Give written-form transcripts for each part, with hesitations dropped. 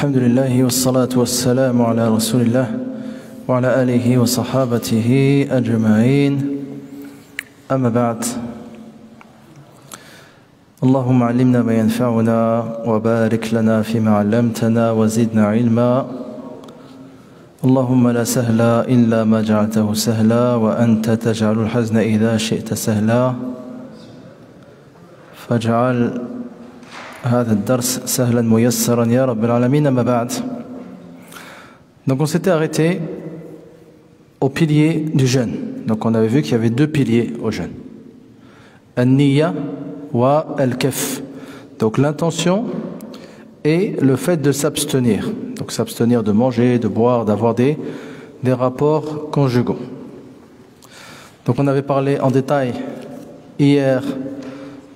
الحمد لله والصلاة والسلام على رسول الله وعلى آله وصحابته أجمعين أما بعد اللهم علمنا ما ينفعنا وبارك لنا فيما علمتنا وزدنا علما اللهم لا سهل إلا ما جعلته سهلا وأنت تجعل الحزن إذا شئت سهلا فاجعل هذا الدرس سهلا ميسرا يا رب العالمين أما بعد. Donc on s'était arrêté au pilier du jeûne. Donc on avait vu qu'il y avait deux piliers au jeûne. An-niyya wa al-kaf. Donc l'intention et le fait de s'abstenir. Donc s'abstenir de manger, de boire, d'avoir des rapports conjugaux. Donc on avait parlé en détail hier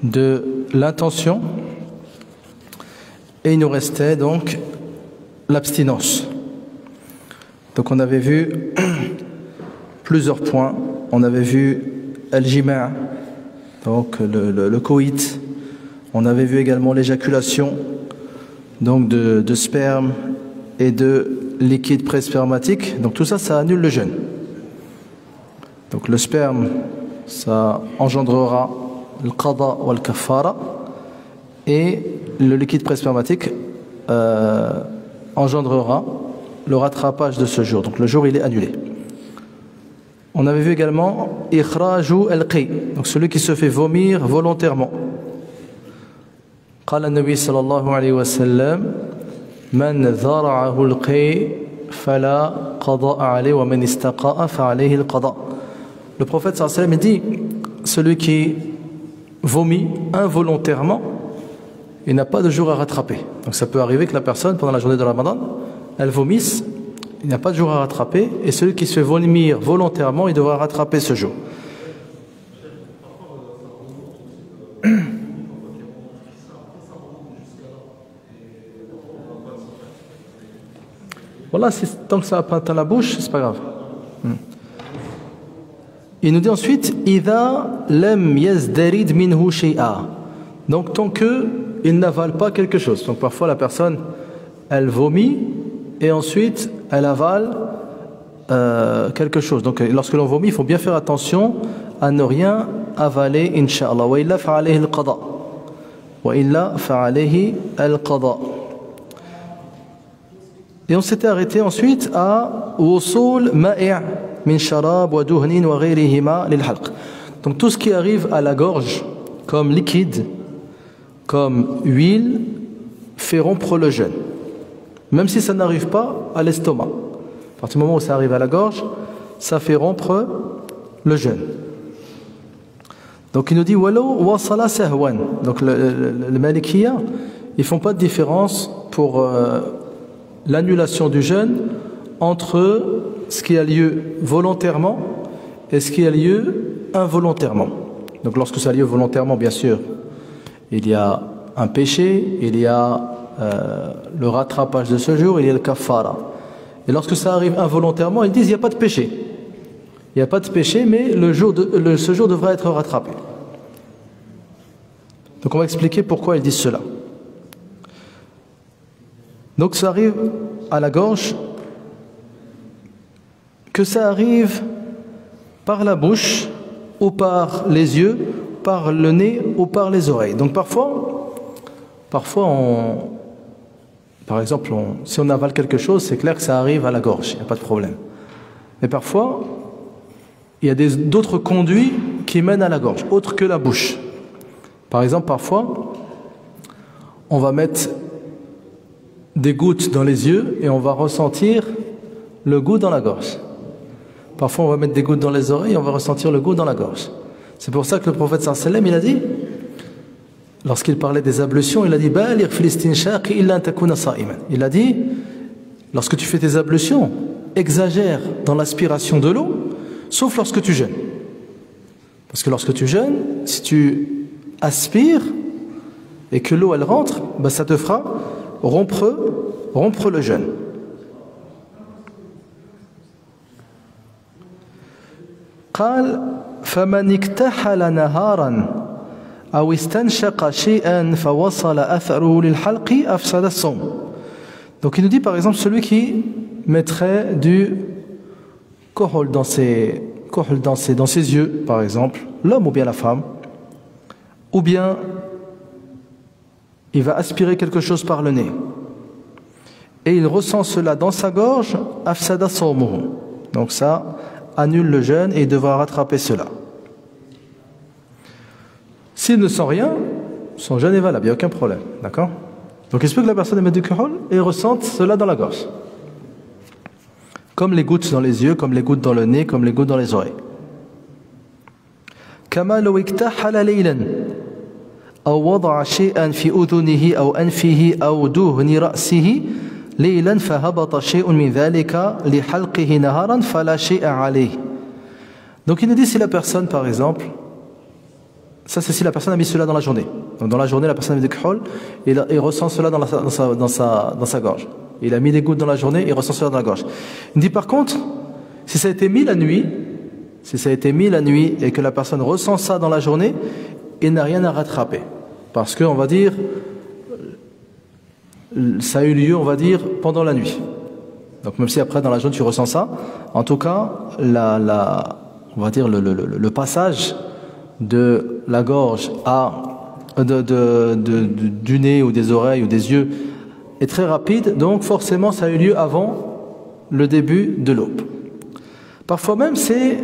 de l'intention et il nous restait donc l'abstinence. Donc on avait vu plusieurs points. On avait vu al-jima', donc le coït. On avait vu également l'éjaculation, donc de sperme et de liquide pré-spermatique. Donc tout ça, ça annule le jeûne. Donc le sperme, ça engendrera le qada ou le kafara, et le liquide pré-spermatique engendrera le rattrapage de ce jour. Donc le jour, il est annulé. On avait vu également ikhraju al-qi, donc celui qui se fait vomir volontairement. قال النبي صلى الله عليه وسلم من ذرعه القي فلا قضاء عليه ومن استقاء فعليه القضاء. Le prophète sallallahu alayhi wa sallam dit celui qui vomit involontairement, il n'a pas de jour à rattraper. Donc ça peut arriver que la personne pendant la journée de Ramadan, elle vomisse, il n'a pas de jour à rattraper, et celui qui se fait vomir volontairement, il devra rattraper ce jour. Voilà, tant que ça a pas atteint la bouche, c'est pas grave. Il nous dit ensuite إذا لم يزدرد منه شيئا. Donc tant que il n'avale pas quelque chose. Donc parfois la personne, elle vomit et ensuite elle avale quelque chose. Donc lorsque l'on vomit, il faut bien faire attention à ne rien avaler, inch'Allah. Wa illa fa'alayhi al-qada. Wa illa fa'alayhi al-qada. Et on s'était arrêté ensuite à wusul ma'i' min sharab wa duhnin wa ghayrihima lil halq. Donc tout ce qui arrive à la gorge comme liquide, comme huile, fait rompre le jeûne. Même si ça n'arrive pas à l'estomac. À partir du moment où ça arrive à la gorge, ça fait rompre le jeûne. Donc il nous dit walau wasala sahwan. Donc le Malikiya, ils font pas de différence pour l'annulation du jeûne entre ce qui a lieu volontairement et ce qui a lieu involontairement. Donc lorsque ça a lieu volontairement, bien sûr, il y a un péché, il y a le rattrapage de ce jour, il y a le kafara. Et lorsque ça arrive involontairement, ils disent il n'y a pas de péché. Il n'y a pas de péché, mais ce jour devra être rattrapé. Donc on va expliquer pourquoi ils disent cela. Donc ça arrive à la gorge, que ça arrive par la bouche ou par les yeux, par le nez ou par les oreilles. Donc parfois par exemple, si on avale quelque chose, c'est clair que ça arrive à la gorge, il n'y a pas de problème. Mais parfois, il y a d'autres conduits qui mènent à la gorge, autres que la bouche. Par exemple, parfois, on va mettre des gouttes dans les yeux et on va ressentir le goût dans la gorge. Parfois, on va mettre des gouttes dans les oreilles et on va ressentir le goût dans la gorge. C'est pour ça que le prophète sallallahu alayhi wa sallam, il a dit, lorsqu'il parlait des ablutions, il a dit baligh fil istinshaq illa an takuna sa'iman. Il a dit, lorsque tu fais tes ablutions, exagère dans l'aspiration de l'eau, sauf lorsque tu jeûnes. Parce que lorsque tu jeûnes, si tu aspires et que l'eau elle rentre, ben ça te fera rompre le jeûne. قال فمن اكتحل نهارا أو استنشق شيئا فوصل أثره للحلق أفسد الصوم. Donc il nous dit par exemple celui qui mettrait du kohol dans ses yeux, par exemple, l'homme ou bien la femme, ou bien il va aspirer quelque chose par le nez et il ressent cela dans sa gorge, afsada sawmuhu. Donc ça annule le jeûne et il devra rattraper cela. S'il ne sent rien, son jeûne est valable, il n'y a aucun problème, d'accord? Donc il se peut que la personne mette du kohol et ressente cela dans la gorge, comme les gouttes dans les yeux, comme les gouttes dans le nez, comme les gouttes dans les oreilles. كما لو اكتحل ليلا أو وضع شيئا في أذنه أو أنفه أو دهن رأسه ليلا فهبط شيء من ذلك لحلقه نهارا فلا شيء عليه. Donc il nous dit si la personne par exemple, ça c'est si la personne a mis cela dans la journée. Donc dans la journée la personne a mis du khol et il ressent cela dans sa gorge. Il a mis des gouttes dans la journée et il ressent cela dans la gorge. Il dit par contre, si ça a été mis la nuit, et que la personne ressent ça dans la journée, il n'a rien à rattraper. Parce qu'on va dire, ça a eu lieu, on va dire, pendant la nuit. Donc même si après dans la journée tu ressens ça, en tout cas, on va dire le passage de la gorge du nez ou des oreilles ou des yeux est très rapide, donc forcément ça a eu lieu avant le début de l'aube. Parfois même c'est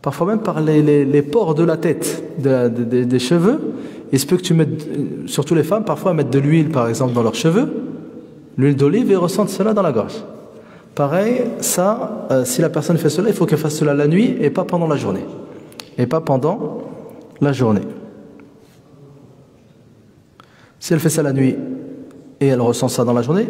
parfois même par les pores de la tête, des cheveux. Il se peut que tu mettes, surtout les femmes, parfois mettent de l'huile par exemple dans leurs cheveux, l'huile d'olive et ressentent cela dans la gorge. Pareil, ça, si la personne fait cela, il faut qu'elle fasse cela la nuit et pas pendant la journée. Si elle fait ça la nuit et elle ressent ça dans la journée,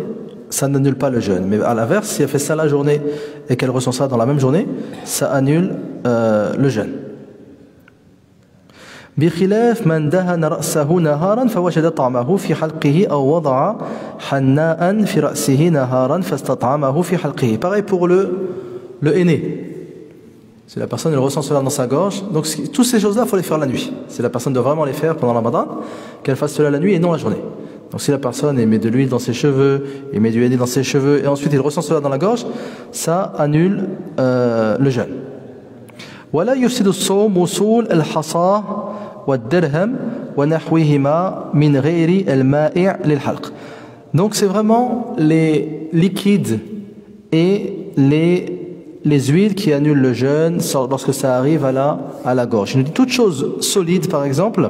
ça n'annule pas le jeûne. Mais à l'inverse, si elle fait ça la journée et qu'elle ressent ça dans la même journée, ça annule le jeûne. بخلاف من دهن رأسه نهارا فوجد طعمه في حلقه أو وضع حناء في رأسه نهارا فاستطعمه في حلقه. Pareil pour le henné. Si la personne elle ressent cela dans sa gorge, donc toutes ces choses-là, il faut les faire la nuit. Si la personne doit vraiment les faire pendant le Ramadan, qu'elle fasse cela la nuit et non la journée. Donc si la personne met de l'huile dans ses cheveux, il met du henné dans ses cheveux et ensuite il ressent cela dans la gorge, ça annule le jeûne. ولا يفسد الصوم وصول الحصى والدرهم ونحوهما من غير المائع للحلق. Donc c'est vraiment les liquides et les huiles qui annulent le jeûne lorsque ça arrive à la gorge. Il nous dit toute chose solide par exemple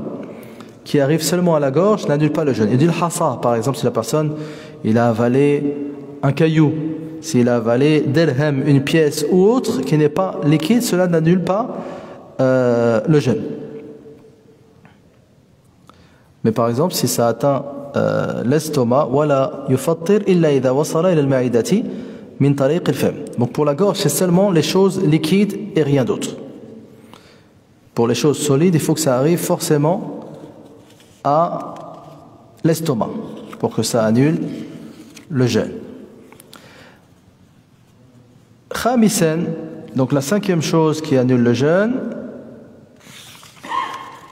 qui arrive seulement à la gorge n'annule pas le jeûne. Il dit le hassa par exemple si la personne il a avalé un caillou, s'il a avalé dirham, une pièce ou autre qui n'est pas liquide, cela n'annule pas le jeûne. Mais par exemple si ça atteint l'estomac, wala yufattir illa idha wasala ila al-ma'idati min tariq al-fam. Donc pour la gorge c'est seulement les choses liquides et rien d'autre. Pour les choses solides il faut que ça arrive forcément à l'estomac pour que ça annule le jeûne. Khamisan, donc la cinquième chose qui annule le jeûne,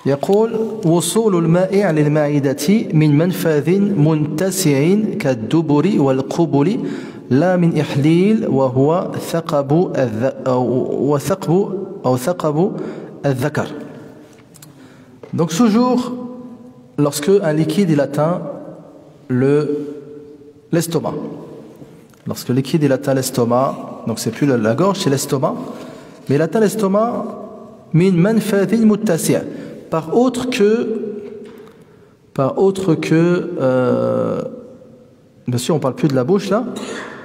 يقول وصول المائع للمعدة من منفذ منتسع كالدبر والقبل لا من إحليل وهو ثقب الذكر. Donc toujours lorsque un liquide il atteint l'estomac. Lorsque le liquide il atteint l'estomac, donc c'est plus la gorge, c'est l'estomac, mais il atteint l'estomac min manfadhin muttasi', par autre que bien sûr on parle plus de la bouche là,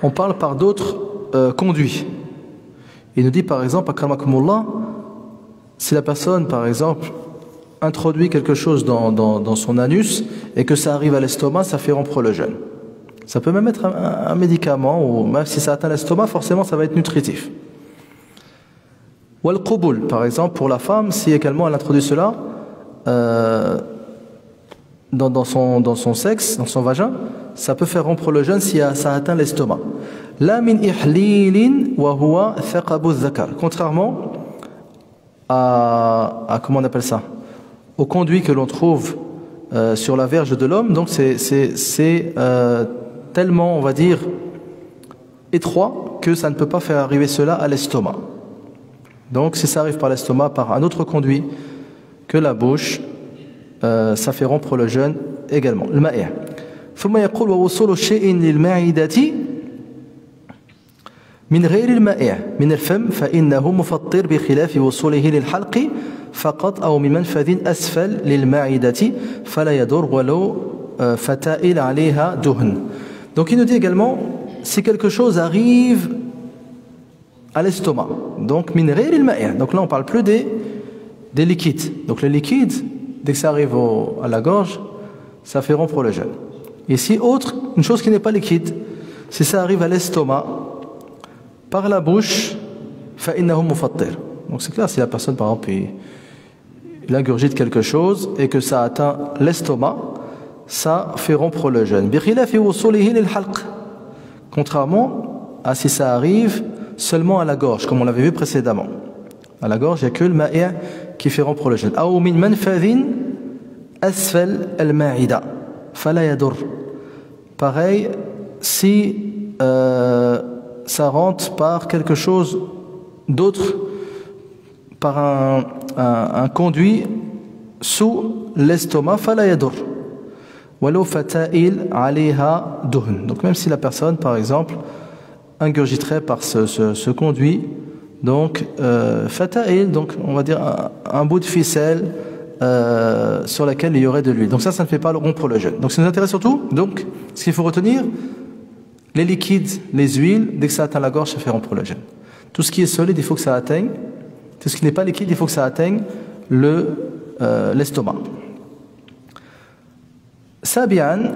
on parle par d'autres conduits. Il nous dit par exemple akramakumullah, si la personne par exemple introduit quelque chose dans son anus et que ça arrive à l'estomac, ça fait rompre le jeûne. Ça peut même être un médicament, ou même si ça atteint l'estomac, forcément ça va être nutritif. Ou al-qubul, par exemple, pour la femme, si également elle introduit cela dans son sexe, dans son vagin, ça peut faire rompre le jeûne si ça atteint l'estomac. La min ihlilin wa huwa thaqabu dhakar. Contrairement à comment on appelle ça, au conduit que l'on trouve sur la verge de l'homme, donc c'est tellement, on va dire, étroit que ça ne peut pas faire arriver cela à l'estomac. Donc si ça arrive par l'estomac, par un autre conduit que la bouche, ça fait rompre le jeûne également. Le ma'i'. ثم يقول ووصول شيء للمعدة من غير المائع من الفم فإنه مفطر بخلاف وصوله للحلق فقط أو من منفذ أسفل للمعدة فلا يضر ولو فتائل عليها دهن. Donc il nous dit également si quelque chose arrive à l'estomac, donc min ghayr al-ma'i', donc là on parle plus des liquides. Donc les liquides, dès que ça arrive à la gorge, ça fait rompre le jeûne. Ici, une chose qui n'est pas liquide, si ça arrive à l'estomac, par la bouche, فإنه مفطر. Donc c'est clair, si la personne, par exemple, il ingurgite quelque chose et que ça atteint l'estomac, ça fait rompre le jeûne. بخلاف وصوله للحلق. Contrairement à si ça arrive seulement à la gorge, comme on l'avait vu précédemment. À la gorge, il n'y a que le ma'i' qui fait rompre le jeûne. أو من منفذ أسفل المعدة فلا يضر. Pareil, si ça rentre par quelque chose d'autre, par un conduit sous l'estomac, فلا يضر. ولو فتائل عليها دهن. Donc même si la personne, par exemple, ingurgiterait par ce conduit, donc fata'il, donc on va dire un bout de ficelle sur laquelle il y aurait de l'huile. Donc ça ne fait pas rompre le jeûne. Donc ça nous intéresse surtout, donc ce qu'il faut retenir, les liquides, les huiles, dès que ça atteint la gorge, ça fait rompre le jeûne. Tout ce qui est solide, il faut que ça atteigne. Tout ce qui n'est pas liquide, il faut que ça atteigne l'estomac. سابعا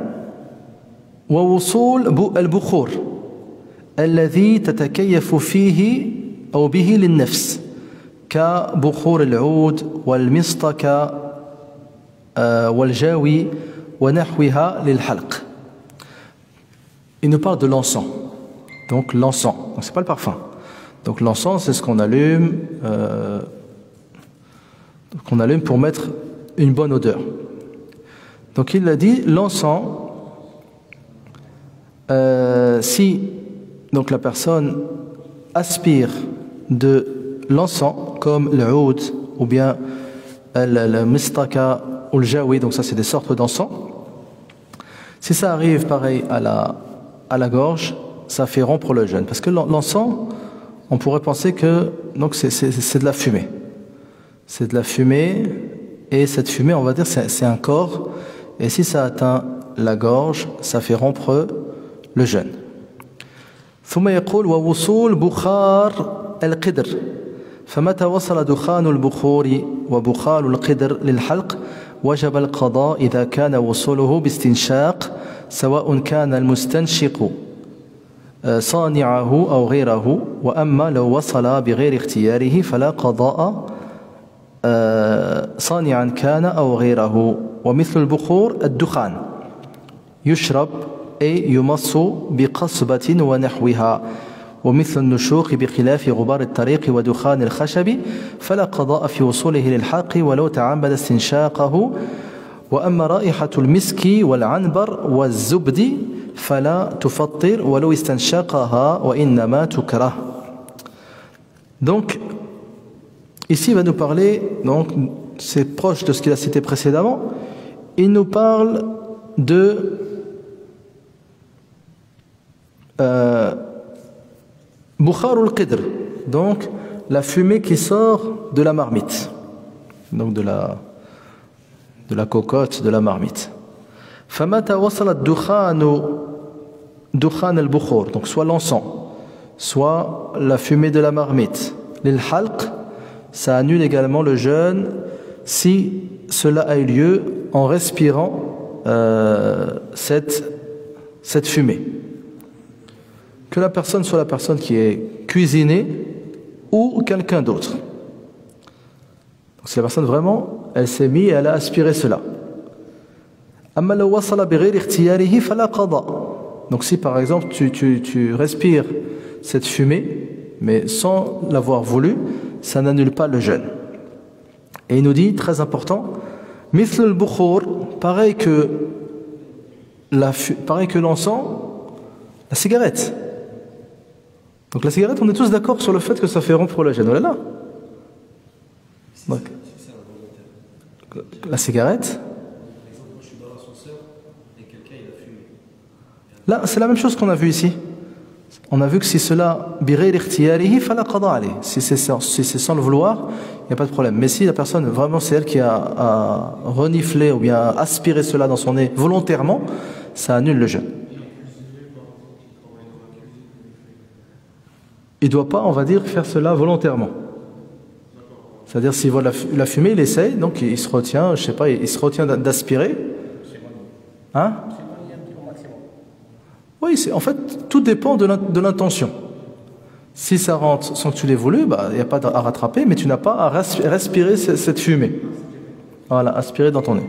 ووصول البخور الذي تتكيف فيه أو به للنفس كبخور العود والمصطك والجاوي ونحوها للحلق. Il nous parle de l'encens. Donc l'encens, donc c'est pas le parfum. Donc l'encens, c'est ce qu'on allume pour mettre une bonne odeur. Donc il a dit l'encens, si donc la personne aspire de l'encens comme le oud ou bien le mistaka ou le jawi, donc ça c'est des sortes d'encens, si ça arrive pareil à la gorge, ça fait rompre le jeûne. Parce que l'encens, on pourrait penser que donc c'est de la fumée. C'est de la fumée, et cette fumée, on va dire, c'est un corps. Et si ça atteint la gorge, ça fait rompre le jeûne. ثم يقول ووصول بخار القدر فمتى وصل دخان البخور وبخار القدر للحلق وجب القضاء إذا كان وصوله باستنشاق سواء كان المستنشق صانعه أو غيره وأما لو وصل بغير اختياره فلا قضاء صانعا كان أو غيره. ومثل البخور الدخان يشرب أي يمص بقصبة ونحوها ومثل النشوق بخلاف غبار الطريق ودخان الخشب فلا قضاء في وصوله للحلق ولو تعمد استنشاقه وأما رائحة المسك والعنبر والزبد فلا تفطر ولو استنشاقها وإنما تكره. Donc ici il va nous parler, donc c'est proche de ce qu'il a cité précédemment. Il nous parle de Bukharul Qidr, donc la fumée qui sort de la marmite, donc de la cocotte de la marmite. فمتى وصل الدخان دخان البخور, donc soit l'encens, soit la fumée de la marmite, للحلق, ça annule également le jeûne si cela a eu lieu en respirant cette fumée. Que la personne soit la personne qui est cuisinée ou quelqu'un d'autre. Donc si la personne vraiment, elle s'est mise et elle a aspiré cela. Donc si par exemple tu respires cette fumée, mais sans l'avoir voulu, ça n'annule pas le jeûne. Et il nous dit, très important, مثل البخور, pareil que l'encens, la cigarette. Donc la cigarette, on est tous d'accord sur le fait que ça fait rompre le jeûne. Voilà. Donc, la cigarette. Là, c'est la même chose qu'on a vu ici. On a vu que si cela si c'est sans le vouloir, il n'y a pas de problème. Mais si la personne, vraiment c'est elle qui a reniflé ou bien aspiré cela dans son nez volontairement, ça annule le jeûne. Il ne doit pas, on va dire, faire cela volontairement. C'est-à-dire s'il voit la fumée, il essaye, donc il se retient, je sais pas, il se retient d'aspirer. Hein? Oui, en fait, tout dépend de l'intention. Si ça rentre sans que tu l'aies voulu, il n'y a pas à rattraper, mais tu n'as pas à respirer cette fumée. Voilà, aspirer dans ton nez.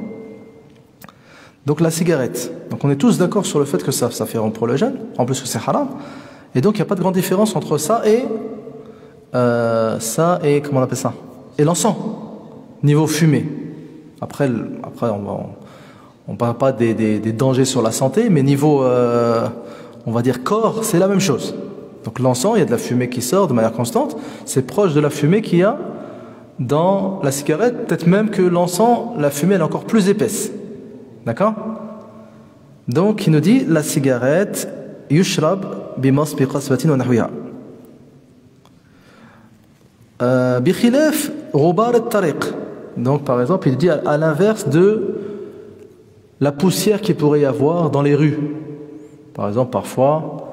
Donc la cigarette. Donc on est tous d'accord sur le fait que ça fait rompre le jeûne, en plus que c'est haram. Et donc il n'y a pas de grande différence entre ça et comment on appelle ça? Et l'encens, niveau fumée. Après on ne parle pas des dangers sur la santé, mais niveau, on va dire, corps, c'est la même chose. Donc l'encens, il y a de la fumée qui sort de manière constante, c'est proche de la fumée qu'il y a dans la cigarette, peut-être même que l'encens, la fumée, elle est encore plus épaisse. D'accord? Donc il nous dit, la cigarette, yushrab bimas biqasbatin wa nahwiha. Bikhilaf rubar at-tariq. Donc par exemple, il dit à l'inverse de la poussière qu'il pourrait y avoir dans les rues. Par exemple, parfois,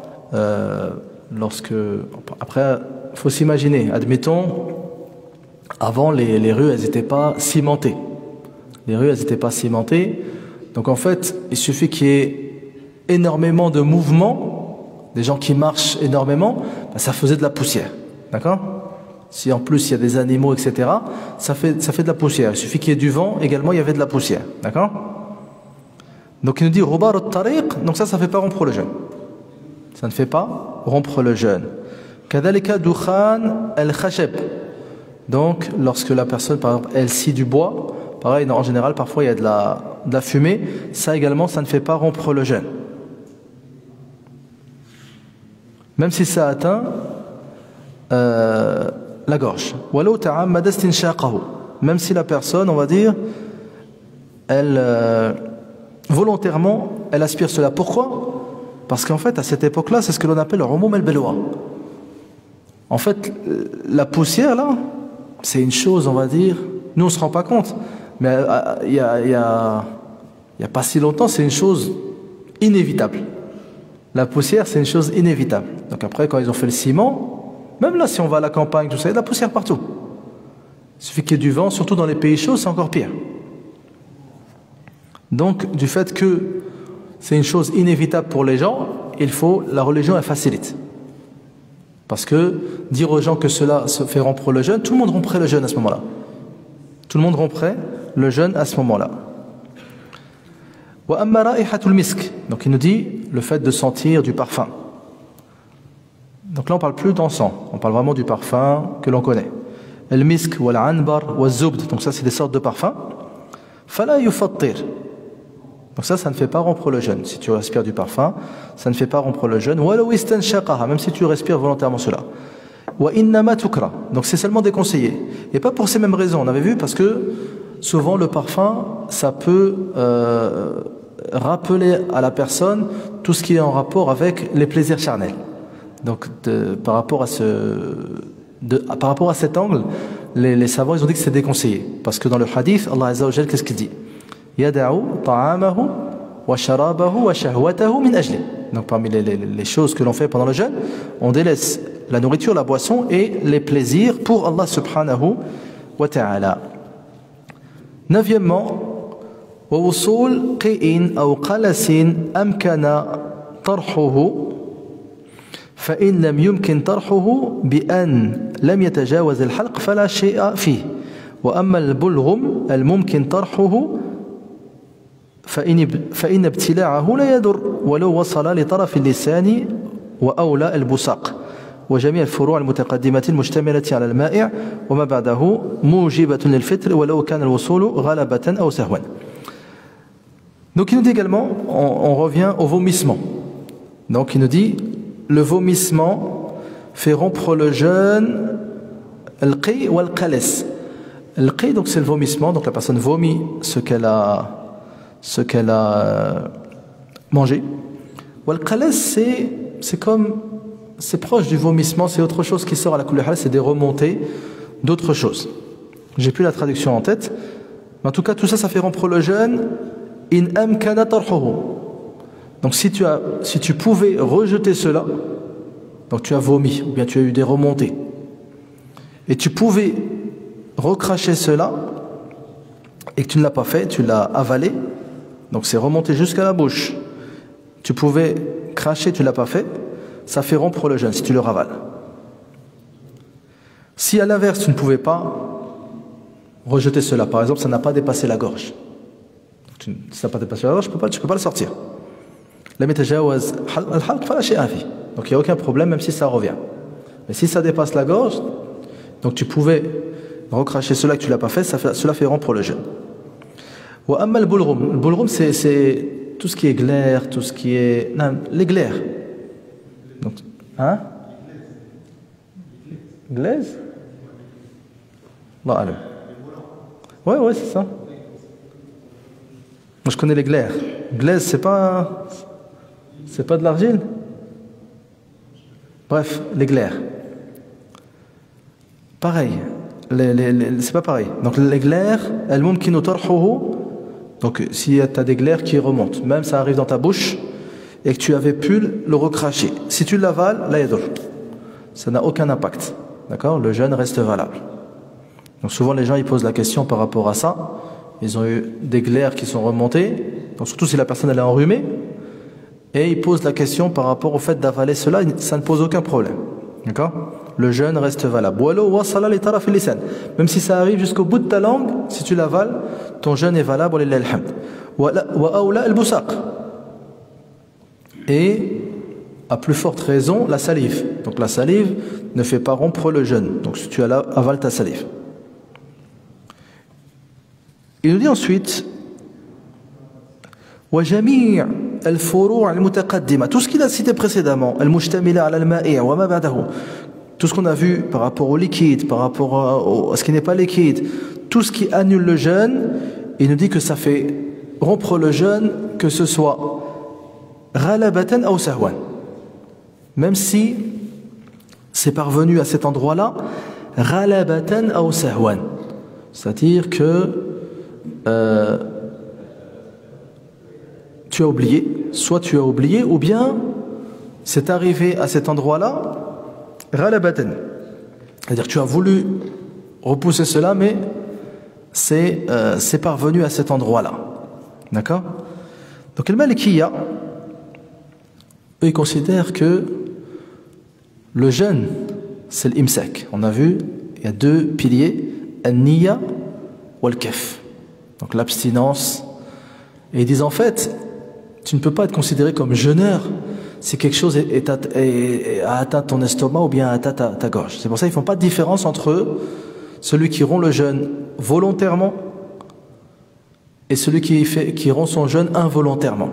après, il faut s'imaginer, admettons, avant les rues, elles n'étaient pas cimentées. Les rues, elles n'étaient pas cimentées. Donc en fait, il suffit qu'il y ait énormément de mouvements, des gens qui marchent énormément, ça faisait de la poussière. D'accord? Si en plus il y a des animaux, etc., ça fait de la poussière. Il suffit qu'il y ait du vent, également il y avait de la poussière. D'accord? Donc il nous dit rubar at-tariq, donc ça ne fait pas rompre le jeûne. Ça ne fait pas rompre le jeûne. Kadhalika dukhan al-khashab. Donc lorsque la personne, par exemple, elle scie du bois, pareil, en général, parfois il y a de la fumée, ça également, ça ne fait pas rompre le jeûne. Même si ça atteint la gorge. Walau ta'ammada istinshaqahu. Même si la personne, on va dire, elle volontairement, elle aspire cela. Pourquoi? Parce qu'en fait, à cette époque-là, c'est ce que l'on appelle le rumum al-balwa. En fait, la poussière, là, c'est une chose, on va dire, nous on ne se rend pas compte, mais il y a pas si longtemps, c'est une chose inévitable. La poussière, c'est une chose inévitable. Donc après, quand ils ont fait le ciment, même là, si on va à la campagne, tout ça, il y a de la poussière partout. Il suffit qu'il y ait du vent, surtout dans les pays chauds, c'est encore pire. Donc, du fait que c'est une chose inévitable pour les gens, la religion, elle facilite. Parce que dire aux gens que cela se fait rompre le jeûne, tout le monde romprait le jeûne à ce moment-là. Tout le monde romprait le jeûne à ce moment-là. Wa amma ra'ihatul misk. Donc il nous dit le fait de sentir du parfum. Donc là on parle plus d'encens, on parle vraiment du parfum que l'on connaît. El misk wal anbar wal zubd. Donc ça c'est des sortes de parfums. Fala yufattir. Donc ça ne fait pas rompre le jeûne. Si tu respires du parfum, ça ne fait pas rompre le jeûne. Walau istanshaqaha, même si tu respires volontairement cela. Wa innama tukra. Donc c'est seulement déconseillé. Et pas pour ces mêmes raisons. On avait vu parce que souvent le parfum, ça peut rappeler à la personne tout ce qui est en rapport avec les plaisirs charnels. Donc par rapport à cet angle, les savants ils ont dit que c'est déconseillé. Parce que dans le hadith, Allah Azza wa Jal, qu'est-ce qu'il dit? Yada'u ta'amahu wa sharabahu wa shahwatahu min ajli. Donc parmi les choses que l'on fait pendant le jeûne, on délaisse la nourriture, la boisson et les plaisirs pour Allah subhanahu wa ta'ala. Neuvièmement, ووصول قيء أو قلس أمكن طرحه فإن لم يمكن طرحه بأن لم يتجاوز الحلق فلا شيء فيه وأما البلغم الممكن طرحه فإن ابتلاعه لا يضر ولو وصل لطرف اللسان وأولى البصاق وجميع الفروع المتقدمة المشتملة على المائع وما بعده موجبة للفطر ولو كان الوصول غلبة أو سهوا. Donc il nous dit également, on revient au vomissement. Donc il nous dit, le vomissement fait rompre le jeûne al-qi ou al-qalas. Al-qi, donc c'est le vomissement, donc la personne vomit ce qu'elle a mangé. Ou al-qalas, c'est comme, c'est proche du vomissement, c'est autre chose qui sort à la kulli hal, c'est des remontées d'autres choses. J'ai plus la traduction en tête, mais en tout cas tout ça, ça fait rompre le jeûne. In amkana tarhuhu. Donc si tu pouvais rejeter cela, donc tu as vomi ou bien tu as eu des remontées et tu pouvais recracher cela et que tu ne l'as pas fait, tu l'as avalé, donc c'est remonté jusqu'à la bouche, tu pouvais cracher, tu ne l'as pas fait, ça fait rompre le jeûne si tu le ravales. Si à l'inverse tu ne pouvais pas rejeter cela, par exemple ça n'a pas dépassé la gorge, si ça n'a pas dépassé la gorge, tu peux pas le sortir. Donc il n'y a aucun problème même si ça revient. Mais si ça dépasse la gorge, donc tu pouvais recracher cela que tu ne l'as pas fait, cela fait rompre le jeûne. Le boulrum, c'est tout ce qui est glaire, tout ce qui est... Non, les glaires. Donc, hein? Glaise? Ouais, c'est ça. Moi je connais les glaires. Glaise, c'est pas de l'argile? Bref, les glaires. Pareil. C'est pas pareil. Donc les glaires, elles mumkinu tarhuhu. Donc si tu as des glaires qui remontent, même ça arrive dans ta bouche et que tu avais pu le recracher. Si tu l'avales, la yadur. Ça n'a aucun impact. D'accord? Le jeûne reste valable. Donc souvent les gens ils posent la question par rapport à ça. Ils ont eu des glaires qui sont remontées, donc surtout si la personne elle est enrhumée, et ils posent la question par rapport au fait d'avaler cela, ça ne pose aucun problème. D'accord? Le jeûne reste valable. Même si ça arrive jusqu'au bout de ta langue, si tu l'avales, ton jeûne est valable. Et à plus forte raison, la salive. Donc la salive ne fait pas rompre le jeûne. Donc si tu avales ta salive. Il nous dit ensuite وجميع الفروع المتقدمة, tout ce qu'il a cité précédemment, المشتملة على المائع وما بعده, tout ce qu'on a vu par rapport au liquide, par rapport à ce qui n'est pas liquide, tout ce qui annule le jeûne, il nous dit que ça fait rompre le jeûne, que ce soit ghalabatan ou sahwan, même si c'est parvenu à cet endroit-là, ghalabatan ou sahwan, c'est-à-dire que tu as oublié, soit tu as oublié, ou bien c'est arrivé à cet endroit-là, ghalabatan, c'est-à-dire que tu as voulu repousser cela, mais c'est parvenu à cet endroit-là. D'accord? Donc, le Malikiya, eux, ils considèrent que le jeûne, c'est l'imsak. On a vu, il y a deux piliers, al-niyya ou al-kaf. Donc l'abstinence. Et ils disent en fait, tu ne peux pas être considéré comme jeûneur si quelque chose a atteint ton estomac ou bien a atteint ta gorge. C'est pour ça qu'ils ne font pas de différence entre celui qui rompt le jeûne volontairement et celui qui rompt son jeûne involontairement.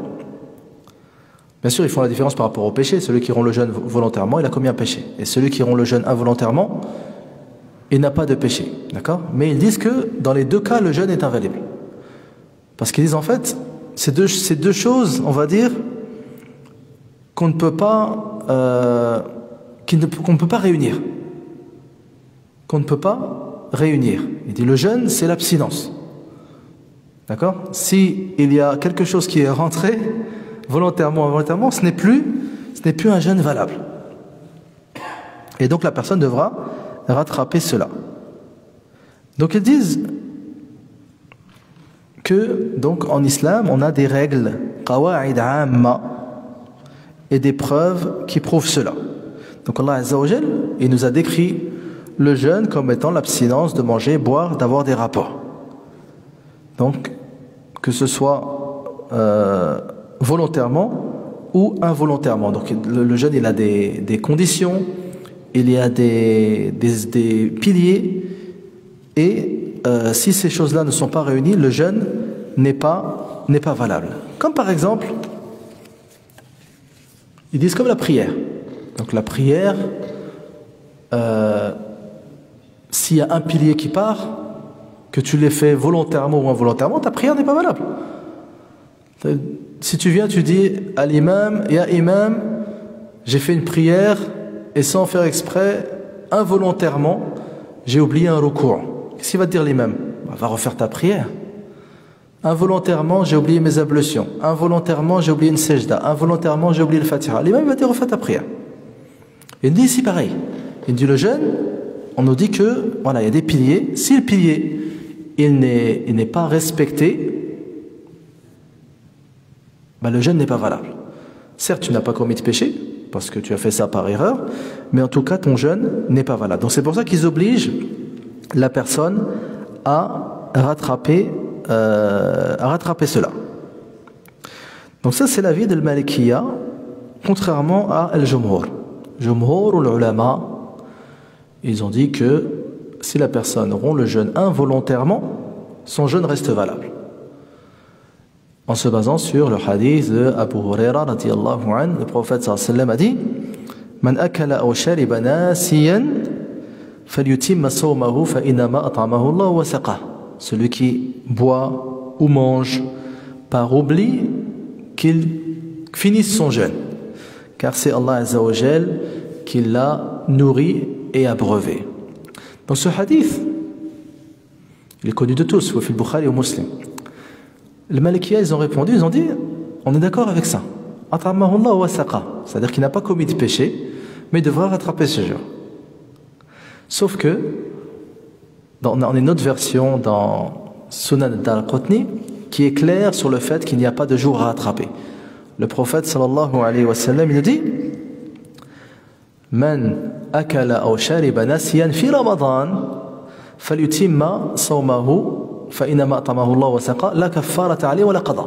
Bien sûr, ils font la différence par rapport au péché. Celui qui rompt le jeûne volontairement, il a commis un péché. Et celui qui rompt le jeûne involontairement, il n'a pas de péché. D'accord? Mais ils disent que dans les deux cas, le jeûne est invalide. Parce qu'ils disent en fait, c'est deux choses, on va dire, qu'on ne peut pas réunir. Qu'on ne peut pas réunir. Il dit le jeûne, c'est l'abstinence. D'accord? Si il y a quelque chose qui est rentré volontairement ou involontairement, ce n'est plus un jeûne valable. Et donc la personne devra rattraper cela. Donc ils disent que donc en islam on a des règles qawa'id amma et des preuves qui prouvent cela. Donc Allah Azza wa Jal, il nous a décrit le jeûne comme étant l'abstinence de manger, boire, d'avoir des rapports. Donc que ce soit volontairement ou involontairement. Donc le jeûne il a des conditions, il y a des piliers et si ces choses-là ne sont pas réunies, le jeûne n'est pas valable. Comme par exemple, ils disent comme la prière. Donc la prière, s'il y a un pilier qui part, que tu l'aies fait volontairement ou involontairement, ta prière n'est pas valable. Si tu viens, tu dis à l'imam, ya imam, j'ai fait une prière et sans faire exprès, involontairement, j'ai oublié un recours. Qu'est-ce qu'il va te dire l'imam? Va refaire ta prière. Involontairement, j'ai oublié mes ablutions. Involontairement, j'ai oublié une sejda. Involontairement, j'ai oublié le fatiha. L'imam va te dire refais ta prière. Il dit ici pareil. Il dit le jeûne, on nous dit que voilà, il y a des piliers. Si le pilier il n'est pas respecté, ben le jeûne n'est pas valable. Certes, tu n'as pas commis de péché, parce que tu as fait ça par erreur, mais en tout cas, ton jeûne n'est pas valable. Donc c'est pour ça qu'ils obligent la personne à rattraper cela. Donc ça, c'est l'avis de l'Malikiya, contrairement à Al-Jumhur. Jumhur ou l'ulama, ils ont dit que si la personne rompt le jeûne involontairement, son jeûne reste valable. En se basant sur le hadith de Abu Huraira radiyallahu anhu, le prophète sallallahu alayhi wa sallam a dit Man akala aw shariba nasiyan falyutimma sawmahu fa innama at'amahu Allah wa saqah. Celui qui boit ou mange par oubli, qu'il finisse son jeûne, car c'est Allah azza wa jal qui l'a nourri et abreuvé. Dans ce hadith, il est connu de tous, au fil Bukhari ou Muslim. Les Malikiya, ils ont répondu, ils ont dit, on est d'accord avec ça. C'est-à-dire qu'il n'a pas commis de péché, mais il devra rattraper ce jour. Sauf que, on a une autre version dans Sunan al-Daraqutni qui est claire sur le fait qu'il n'y a pas de jour à rattraper. Le prophète sallallahu alayhi wa sallam, il nous dit Man akala aw shariba nasiyan fi Ramadan falyutimma sawmahu fa innama at'amahu Allah wa saqa la kaffarata alayhi wa la qada.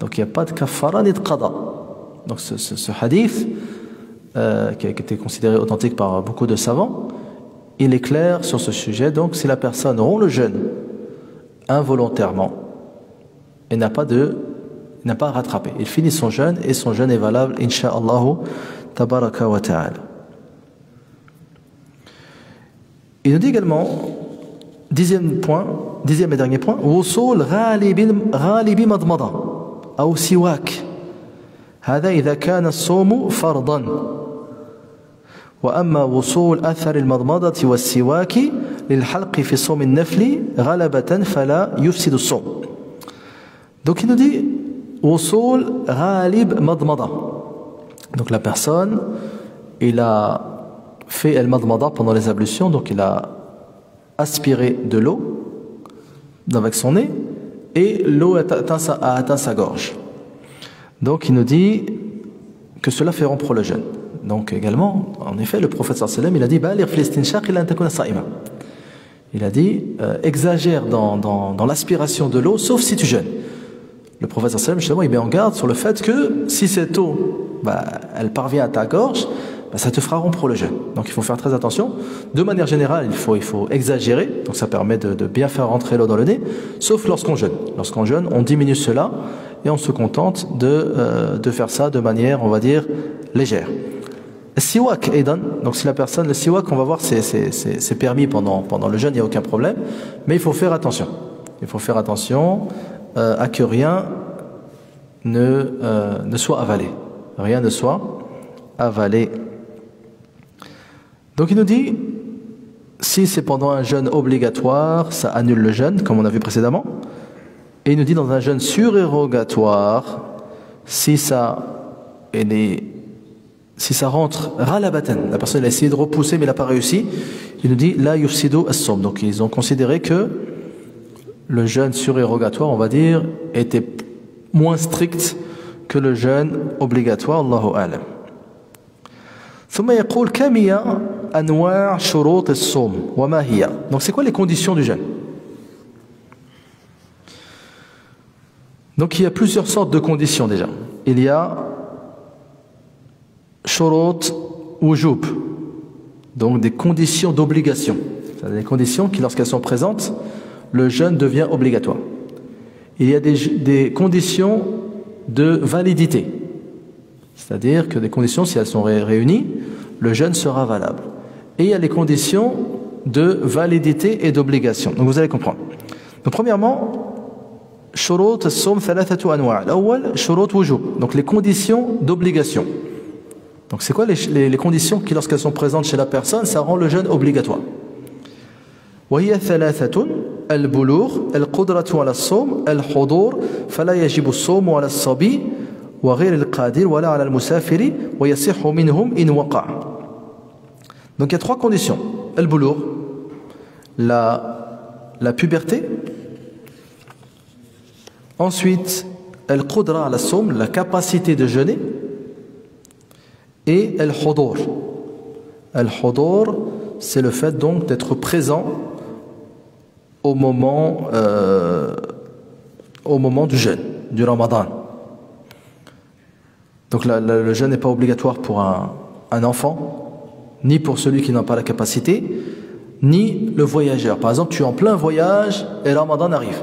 Donc il n'y a pas de kaffara ni de qada. Donc ce hadith qui a été considéré authentique par beaucoup de savants, il est clair sur ce sujet. Donc si la personne rompt le jeûne involontairement et n'a pas à rattraper, il finit son jeûne et son jeûne est valable insha'Allah tabaraka wa ta'ala. Il nous dit également, dixième et dernier point, wusul ghalibi madmada ou siwak. هذا إذا كان الصوم فرضا وأما وصول أثر المضمضة والسواك للحلق في صوم النفل غلبة فلا يفسد الصوم. Donc il nous dit wusul ghalib madmada. Donc la personne, il a fait el madmada pendant les ablutions, donc il a aspiré de l'eau avec son nez et l'eau a atteint sa gorge. Donc il nous dit que cela fait rompre le jeûne. Donc également, en effet, le prophète sallallahu alayhi wa sallam, il a dit exagère dans l'aspiration de l'eau sauf si tu jeûnes. Le prophète sallallahu alayhi wa sallam, justement, il met en garde sur le fait que si cette eau elle parvient à ta gorge, ça te fera rompre le jeûne. Donc il faut faire très attention. De manière générale, il faut exagérer, donc ça permet de bien faire rentrer l'eau dans le nez, sauf lorsqu'on jeûne. Lorsqu'on jeûne, on diminue cela et on se contente de faire ça de manière, on va dire, légère. Siwak, Aidan, donc si la personne, le siwak, on va voir, c'est permis pendant le jeûne, il n'y a aucun problème, mais il faut faire attention. Il faut faire attention à que rien ne soit avalé. Rien ne soit avalé. Donc il nous dit, si c'est pendant un jeûne obligatoire, ça annule le jeûne, comme on a vu précédemment. Et il nous dit dans un jeûne surérogatoire, si ça rentre ralabatan, la personne a essayé de repousser mais elle n'a pas réussi, il nous dit la yufsidu as-sawm. Donc ils ont considéré que le jeûne surérogatoire, on va dire, était moins strict que le jeûne obligatoire. Allahu a'lam. ثم يقول كم هي أنواع شروط الصوم وما هي. Donc c'est quoi les conditions du jeûne? Donc il y a plusieurs sortes de conditions déjà. Il y a shurut wujub, donc des conditions d'obligation. C'est-à-dire des conditions qui, lorsqu'elles sont présentes, le jeûne devient obligatoire. Il y a des conditions de validité. C'est-à-dire que des conditions, si elles sont réunies, le jeûne sera valable. Et il y a les conditions de validité et d'obligation. Donc vous allez comprendre. Donc premièrement, شروط الصوم ثلاثة أنواع. الأول شروط وجوب. Donc les conditions d'obligation. Donc c'est quoi les conditions qui, lorsqu'elles sont présentes chez la personne, ça rend le jeûne obligatoire. وهي ثلاثة البلوغ القدرة على الصوم الحضور فلا يجب الصوم على الصبي وغير القادر ولا على المسافر ويصح منهم إن وقع. Donc il y a trois conditions. البلوغ, la puberté. Ensuite, القدرة على الصوم, la capacité de jeûner. Et الحضور. الحضور, c'est le fait donc d'être présent au moment du jeûne, du Ramadan. Donc le jeûne n'est pas obligatoire pour un enfant, ni pour celui qui n'a pas la capacité, ni le voyageur. Par exemple, tu es en plein voyage et Ramadan arrive.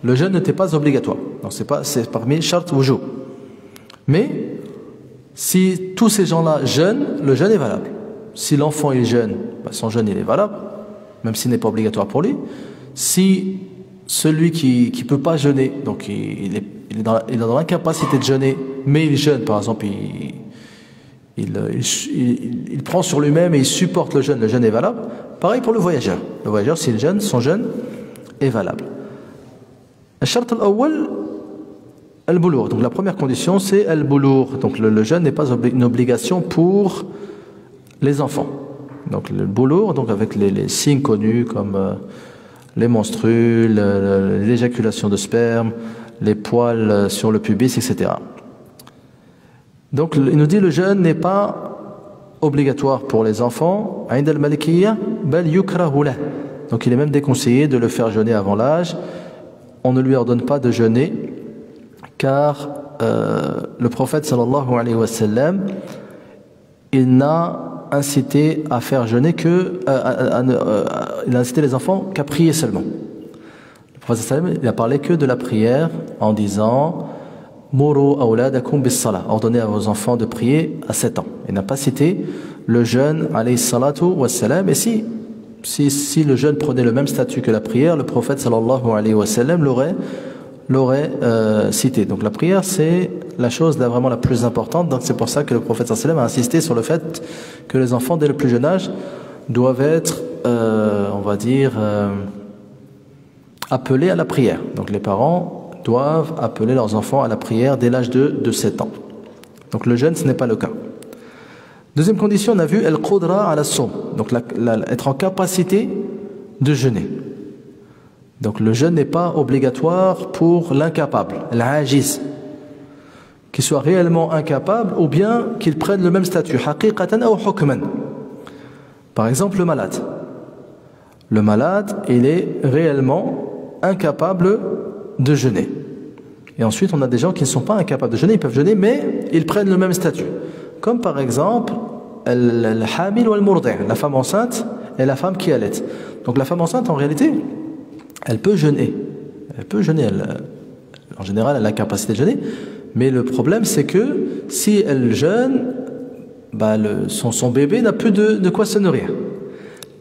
Le jeûne n'était pas obligatoire. Donc c'est parmi shart wujub. Mais si tous ces gens-là jeûnent, le jeûne est valable. Si l'enfant est jeune, son jeûne il est valable, même s'il n'est pas obligatoire pour lui. Si celui qui ne peut pas jeûner, donc il est dans l'incapacité de jeûner, mais il jeûne, par exemple, il prend sur lui-même et il supporte le jeûne est valable. Pareil pour le voyageur. Le voyageur, s'il jeûne, son jeûne est valable. الشرط الأول البلوغ. Donc la première condition, c'est البلوغ. Donc le jeûne n'est pas une obligation pour les enfants. Donc le boulour, donc avec les signes connus comme les menstrues, l'éjaculation de sperme, les poils sur le pubis, etc. Donc il nous dit le jeûne n'est pas obligatoire pour les enfants. عند المالكية بل يكره له. Donc il est même déconseillé de le faire jeûner avant l'âge. On ne lui ordonne pas de jeûner car le prophète sallallahu alayhi wa sallam, il n'a incité à faire jeûner il a incité les enfants qu'à prier seulement. Le prophète sallallahu alayhi wa sallam, il a parlé que de la prière en disant Muru awladakum bis salah, ordonnez à vos enfants de prier à 7 ans. Il n'a pas cité le jeûne alayhi salatu wa salam. Et si le jeûne prenait le même statut que la prière, le prophète sallallahu alayhi wa sallam l'aurait cité. Donc la prière, c'est la chose vraiment la plus importante. Donc c'est pour ça que le prophète sallallahu alayhi wa sallam a insisté sur le fait que les enfants dès le plus jeune âge doivent être on va dire appelés à la prière. Donc les parents doivent appeler leurs enfants à la prière dès l'âge de 7 ans. Donc le jeûne, ce n'est pas le cas. Deuxième condition, on a vu al-qudra ala as-sawm, donc être en capacité de jeûner. Donc le jeûne n'est pas obligatoire pour l'incapable, l'ajiz, qu'il soit réellement incapable ou bien qu'il prenne le même statut, haqiqatan ou hukman. Par exemple, le malade. Le malade, il est réellement incapable de jeûner. Et ensuite, on a des gens qui ne sont pas incapables de jeûner, ils peuvent jeûner, mais ils prennent le même statut. Comme par exemple, al-hamil ou al-murdi', la femme enceinte et la femme qui allait. Donc la femme enceinte, en réalité, elle peut jeûner. Elle peut jeûner. En général, elle a la capacité de jeûner. Mais le problème, c'est que si elle jeûne, son bébé n'a plus de quoi se nourrir.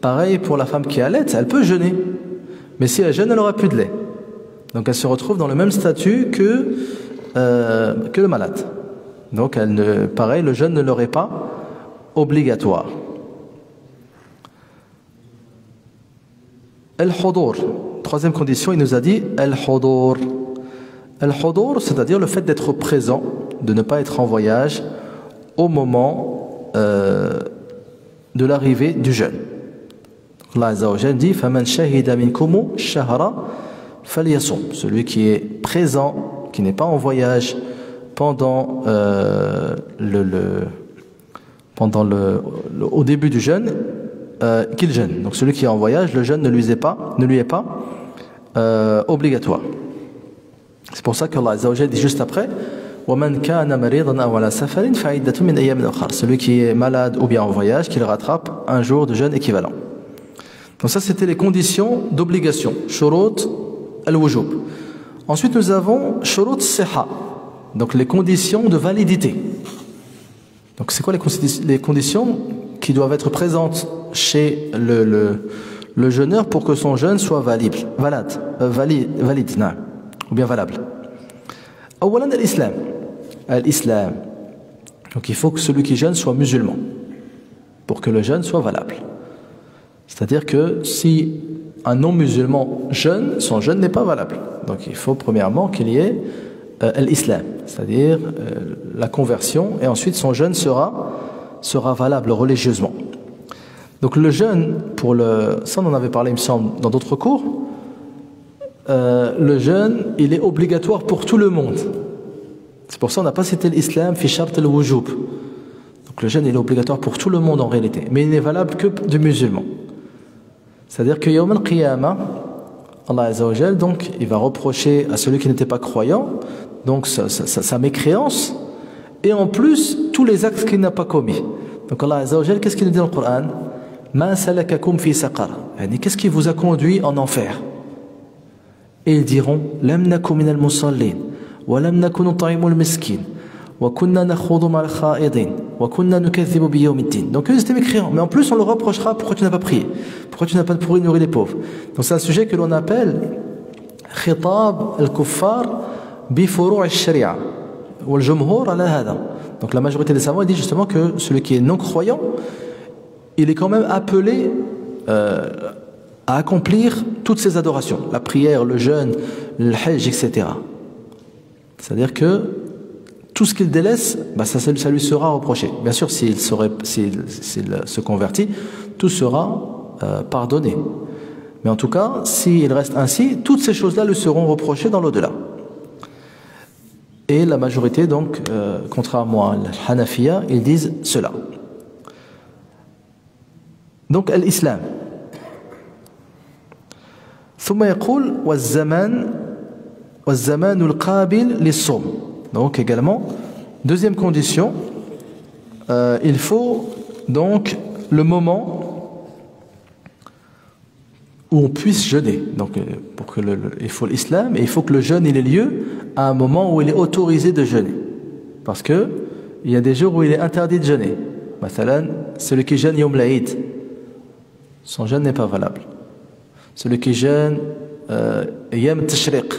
Pareil pour la femme qui allait, elle peut jeûner. Mais si elle jeûne, elle n'aura plus de lait. Donc elle se retrouve dans le même statut que le malade. Donc pareil, le jeûne ne leur est pas obligatoire. Al-hudur. Troisième condition, il nous a dit al-hudur. Al-hudur, c'est-à-dire le fait d'être présent, de ne pas être en voyage au moment de l'arrivée du jeûne. Allah Azza wa Jalla dit فَمَنْ شَهِدَ مِنْكُمُ الشَّهْرَ فَلْيَصُمْ. Celui qui est présent, qui n'est pas en voyage pendant au début du jeûne, qu'il jeûne. Donc celui qui est en voyage, le jeûne ne lui est pas obligatoire. C'est pour ça qu'Allah Azza wa Jalla dit juste après وَمَنْ كَانَ مَرِيضًا أَوْ عَلَى سَفَرٍ فَعِدَّةٌ مِنْ أَيَّامٍ أُخَرَ. Celui qui est malade ou bien en voyage, qu'il rattrape un jour de jeûne équivalent. Donc ça, c'était les conditions d'obligation. Shurut al-wujub. Ensuite, nous avons shurut siha. Donc les conditions de validité. Donc c'est quoi les conditions qui doivent être présentes chez le jeûneur pour que son jeûne soit valide, ou bien valable. أولاً l'islam. Donc il faut que celui qui jeûne soit musulman pour que le jeûne soit valable. C'est-à-dire que si un non-musulman jeûne, son jeûne n'est pas valable. Donc il faut premièrement qu'il y ait l'islam, c'est-à-dire la conversion, et ensuite son jeûne sera valable religieusement. Donc le jeûne, ça on en avait parlé il me semble dans d'autres cours, le jeûne il est obligatoire pour tout le monde. C'est pour ça qu'on n'a pas cité l'islam fi shart al-wujub. Donc le jeûne il est obligatoire pour tout le monde en réalité, mais il n'est valable que du musulman. C'est-à-dire que yawm al-qiyamah, Allah Azza wa Jal, donc il va reprocher à celui qui n'était pas croyant donc sa mécréance, et en plus tous les actes qu'il n'a pas commis. Donc Allah Azza wa Jal, qu'est-ce qu'il nous dit dans le Coran? Ma salakakum fi saqar. Qu'est-ce qui vous a conduit en enfer? Et ils diront lam nakum minal musallin wa lam nakun nut'imul miskin wa kunna nakhudu ma'al kha'idin wa kunna nukaththibu bi yawmiddin. Donc eux étaient mécréants, mais en plus on leur reprochera pourquoi tu n'as pas prié, pourquoi tu n'as pas nourri les pauvres. Donc c'est un sujet que l'on appelle khitab al-kuffar bi furu' al-sharia wa al-jumhur ala hada. Donc la majorité des savants disent justement que celui qui est non croyant, il est quand même appelé à accomplir toutes ces adorations, la prière, le jeûne, le hajj, etc. C'est-à-dire que tout ce qu'il délaisse, ça lui sera reproché. Bien sûr, s'il se convertit, tout sera pardonné. Mais en tout cas, s'il reste ainsi, toutes ces choses-là lui seront reprochées dans l'au-delà. Et la majorité, donc, contrairement à l'Hanafiya, ils disent cela. Donc, l'islam. ثم يقول والزمان القابل للصوم. Donc également, deuxième condition, il faut donc le moment où on puisse jeûner. Donc pour que il faut l'islam, et il faut que le jeûne il ait lieu à un moment où il est autorisé de jeûner. Parce que il y a des jours où il est interdit de jeûner. Mathalan, celui qui jeûne Yom l'Aïd, son jeûne n'est pas valable. Celui qui jeûne Yom Tashriq,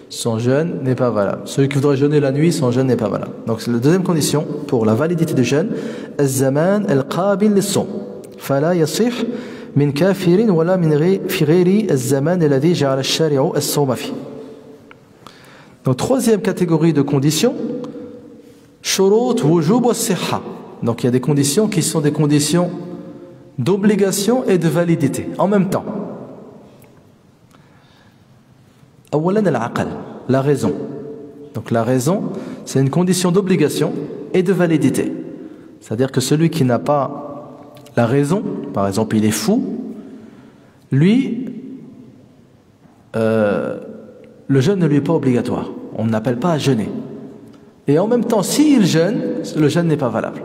son jeûne n'est pas valable. Celui qui voudrait jeûner la nuit, son jeûne n'est pas valable. Donc c'est la deuxième condition pour la validité du jeûne. الزمان القابل للصوم فلا يصح من كافر ولا من في غير الزمان الذي جعل الشارع الصوم فيه. Donc troisième catégorie de conditions, shurut wujub wa sihha. Donc il y a des conditions qui sont des conditions d'obligation et de validité en même temps. La raison. Donc la raison, c'est une condition d'obligation et de validité. C'est-à-dire que celui qui n'a pas la raison, par exemple il est fou, lui, le jeûne ne lui est pas obligatoire. On n'appelle pas à jeûner. Et en même temps, s'il jeûne, le jeûne n'est pas valable.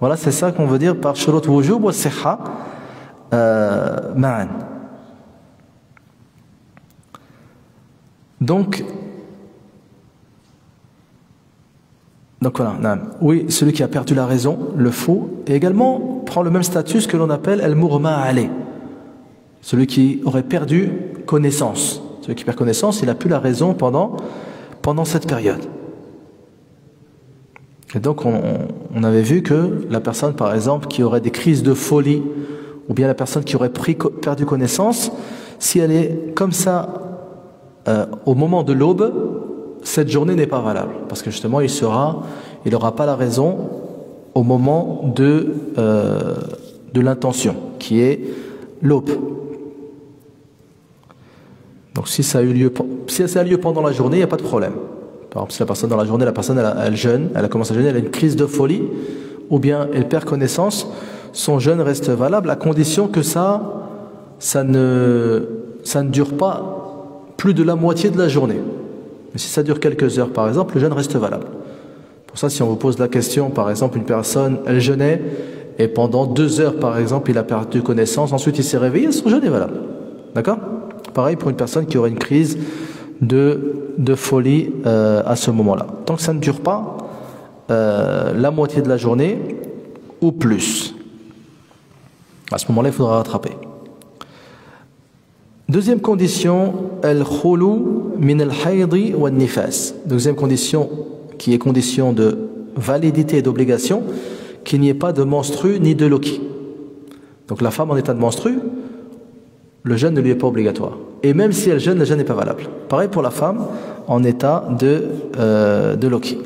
Voilà, c'est ça qu'on veut dire par shurut wujub wa sihha ma'an. Donc voilà, oui, celui qui a perdu la raison, le fou, et également prend le même statut que l'on appelle al-murma alay, celui qui aurait perdu connaissance. Celui qui perd connaissance, il n'a plus la raison pendant cette période. Et donc on avait vu que la personne, par exemple, qui aurait des crises de folie, ou bien la personne qui aurait perdu connaissance, si elle est comme ça au moment de l'aube, cette journée n'est pas valable, parce que justement il n'aura pas la raison au moment de l'intention, qui est l'aube. Donc si ça a lieu pendant la journée, il n'y a pas de problème. Par exemple, si la personne dans la journée, elle jeûne, elle a commencé à jeûner, elle a une crise de folie, ou bien elle perd connaissance, son jeûne reste valable à condition que ça ne dure pas plus de la moitié de la journée. Mais si ça dure quelques heures, par exemple, le jeûne reste valable. Pour ça, si on vous pose la question, par exemple, une personne, elle jeûnait, et pendant 2 heures, par exemple, il a perdu connaissance, ensuite il s'est réveillé, son jeûne est valable. D'accord? Pareil pour une personne qui aurait une crise de folie à ce moment-là. Tant que ça ne dure pas la moitié de la journée ou plus. À ce moment-là, il faudra rattraper. Deuxième condition, al-khulu min al-haydi wa nifas. Deuxième condition, qui est condition de validité et d'obligation, qu'il n'y ait pas de menstru ni de loki. Donc la femme en état de menstru, le jeûne ne lui est pas obligatoire. Et même si elle jeûne, le jeûne n'est pas valable. Pareil pour la femme en état de loki.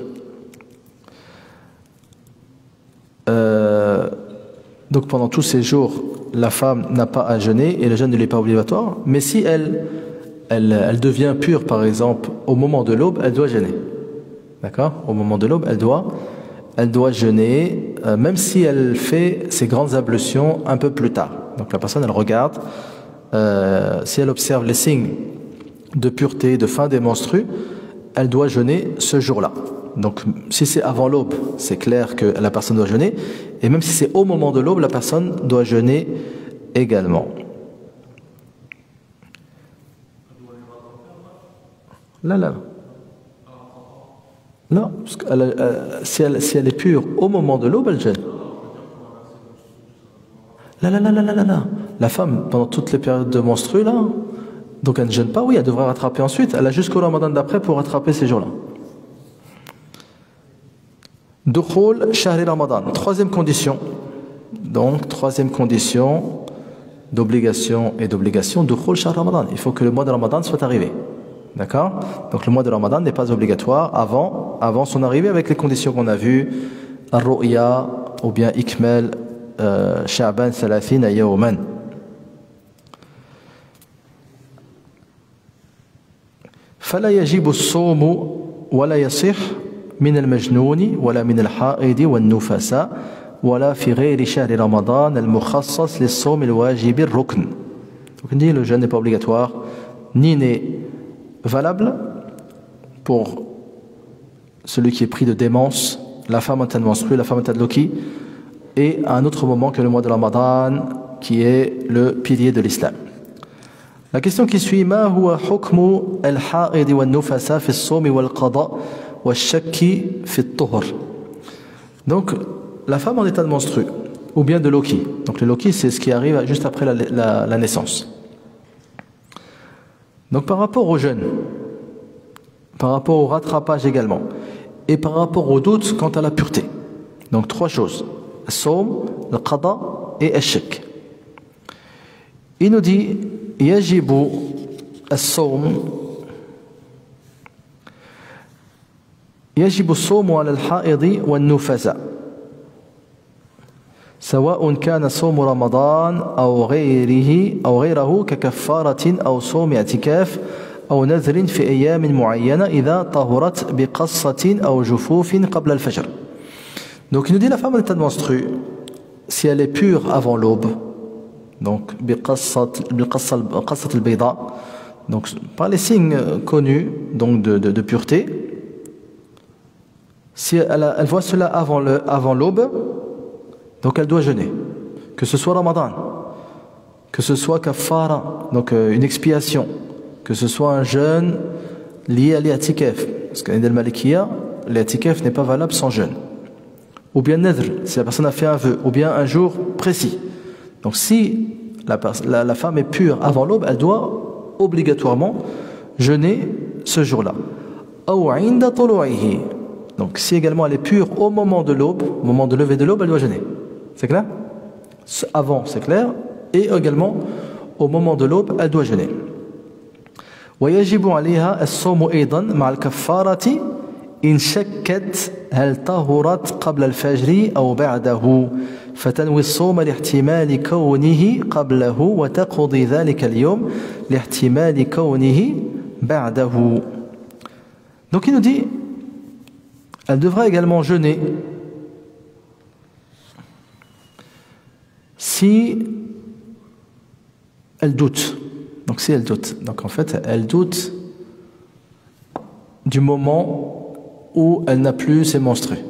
Donc pendant tous ces jours, la femme n'a pas à jeûner et le jeûne ne lui est pas obligatoire. Mais si elle devient pure, par exemple, au moment de l'aube, elle doit jeûner. D'accord? Au moment de l'aube, elle doit jeûner, même si elle fait ses grandes ablutions un peu plus tard. Donc la personne, elle regarde, si elle observe les signes de pureté, de fin des menstrues, elle doit jeûner ce jour-là. Donc si c'est avant l'aube, c'est clair que la personne doit jeûner, et même si c'est au moment de l'aube, la personne doit jeûner également. Là. Non, parce que si elle est pure au moment de l'aube, elle jeûne. Là. La femme, pendant toutes les périodes de menstrues, là, donc elle ne jeûne pas, oui, elle devra rattraper ensuite. Elle a jusqu'au Ramadan d'après pour rattraper ces jours-là. Dukhul shahri Ramadan. Troisième condition. Donc, troisième condition d'obligation et d'obligation, Dukhul shahri Ramadan. Il faut que le mois de Ramadan soit arrivé. D'accord? Donc le mois de Ramadan n'est pas obligatoire avant son arrivée avec les conditions qu'on a vues, Ar-Ru'ya ou bien Ikmal Sha'ban 30 yawman. فلا يجب الصوم ولا يصح من المجنون ولا من الحائض والنفساء ولا في غير شهر رمضان المخصص للصوم الواجب الركن. Donc on dit le jeûne n'est pas obligatoire ni n'est valable pour celui qui est pris de démence, la femme en état de menstruée, la femme en état de loki, et à un autre moment que le mois de Ramadan, qui est le pilier de l'islam. La question qui suit, ma huwa hukmu al-ha'id wa al-nufasa fi as-sawm wa al-qada wa ash-shakki fi at-tuhr. Donc la femme en état de menstruée ou bien de loki. Donc le loki, c'est ce qui arrive juste après la naissance. Donc par rapport au jeûne, par rapport au rattrapage également, et par rapport au doute quant à la pureté. Donc 3 choses, le sawm, le qada et le shak. Il nous dit, yajibu as-sawm, yajibu as-sawm ala al-ha'id wa al-nufasa. سواء كان صوم رمضان أو غيره ككفارة أو صوم اعتكاف أو نذر في أيام معينة إذا طهرت بقصة أو جفوف قبل الفجر. Donc il nous dit la femme en état de menstrue, si elle est pure avant l'aube, donc بقصة البيضاء, donc par les signes connus donc de pureté, si elle voit cela avant l'aube, donc elle doit jeûner, que ce soit Ramadan, que ce soit kafara, donc une expiation, que ce soit un jeûne lié à l'i'tikaf, parce qu'à l'Inde al-Malikiya, l'i'tikaf n'est pas valable sans jeûne, ou bien nadr, si la personne a fait un vœu, ou bien un jour précis. Donc si la femme est pure avant l'aube, elle doit obligatoirement jeûner ce jour-là. Ou 'inda tulu'ihi. Donc si également elle est pure au moment de l'aube, au moment de lever de l'aube, elle doit jeûner. C'est clair? Avant, c'est clair. Et également, au moment de l'aube, elle doit jeûner. ويجب عليها الصوم أيضا مع الكفارة إن شكت هل طهرت قبل الفجر أو بعده فتنوي الصوم لاحتمال كونه قبله وتقضي ذلك اليوم لاحتمال كونه بعده. Donc il nous dit, elle devra également jeûner si elle doute. Donc si elle doute. Donc en fait, elle doute du moment où elle n'a plus ses menstrues,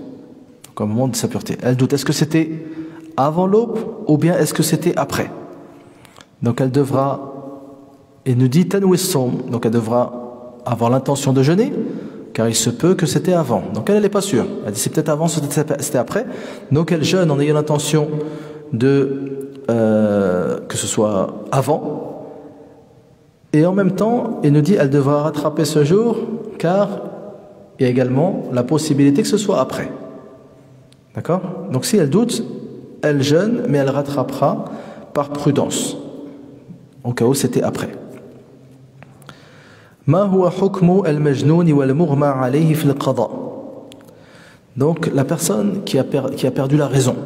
donc au moment de sa pureté. Elle doute, est-ce que c'était avant l'aube ou bien est-ce que c'était après? Donc elle devra, et nous dit tanwi as-sawm, donc elle devra avoir l'intention de jeûner, car il se peut que c'était avant. Donc elle n'est pas sûre. Elle dit c'est peut-être avant, c'était après. Donc elle jeûne en ayant l'intention de que ce soit avant. Et en même temps, elle nous dit elle devra rattraper ce jour, car il y a également la possibilité que ce soit après. D'accord? Donc si elle doute, elle jeûne, mais elle rattrapera par prudence, au cas où c'était après. Donc la personne qui a perdu la raison,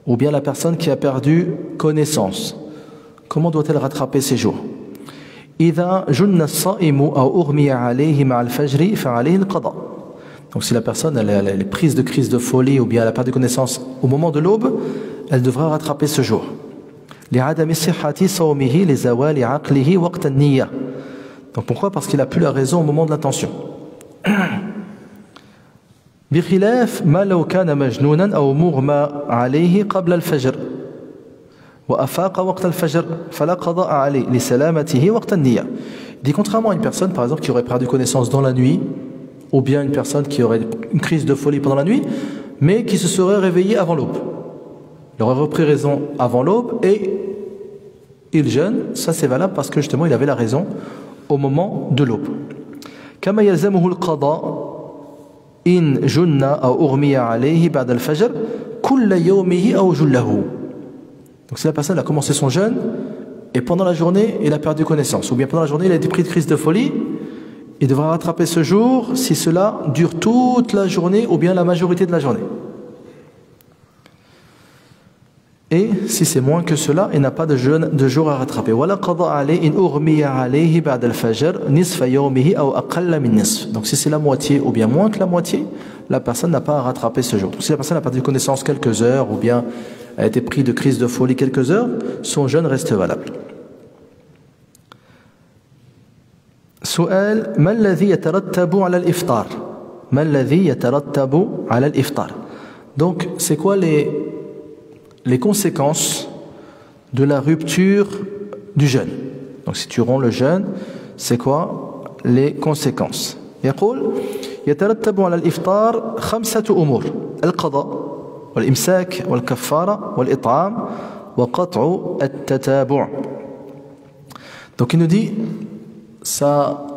ou bien la personne qui a perdu connaissance, comment doit-elle rattraper ses jours? Donc si la personne elle est prise de crise de folie ou bien elle a perdu connaissance au moment de l'aube, elle devra rattraper ce jour. Donc pourquoi? Parce qu'il n'a plus la raison au moment de l'intention. بخلاف ما لو كان مجنونا أو مغمى عليه قبل الفجر وأفاق وقت الفجر فلا قضاء عليه لسلامته وقت النية. Il dit contrairement à une personne par exemple qui aurait perdu connaissance dans la nuit, ou bien une personne qui aurait une crise de folie pendant la nuit, mais qui se serait réveillée avant l'aube. Il aurait repris raison avant l'aube et il jeûne, ça c'est valable parce que justement il avait la raison au moment de l'aube. كما يلزمه القضاء إن جن أو أغمي عليه بعد الفجر كل يومه أو جله. Donc si la personne a commencé son jeûne et pendant la journée il a perdu connaissance, ou bien pendant la journée il a été pris de crise de folie, il devra rattraper ce jour si cela dure toute la journée ou bien la majorité de la journée. Et si c'est moins que cela, il n'a pas de jour à rattraper. Donc si c'est la moitié ou bien moins que la moitié, la personne n'a pas à rattraper ce jour. Si la personne a perdu connaissance quelques heures ou bien a été pris de crise de folie quelques heures, son jeûne reste valable. سؤال ما الذي يترتب على الإفطار؟ ما الذي يترتب على الإفطار؟ Donc c'est quoi les conséquences de la rupture du jeûne? Donc si tu romps le jeûne, c'est quoi les conséquences? يقول يترتب على الإفطار 5 أمور: القضاء والإمساك والكفارة والإطعام وقطع التتابع. Donc il nous dit ça,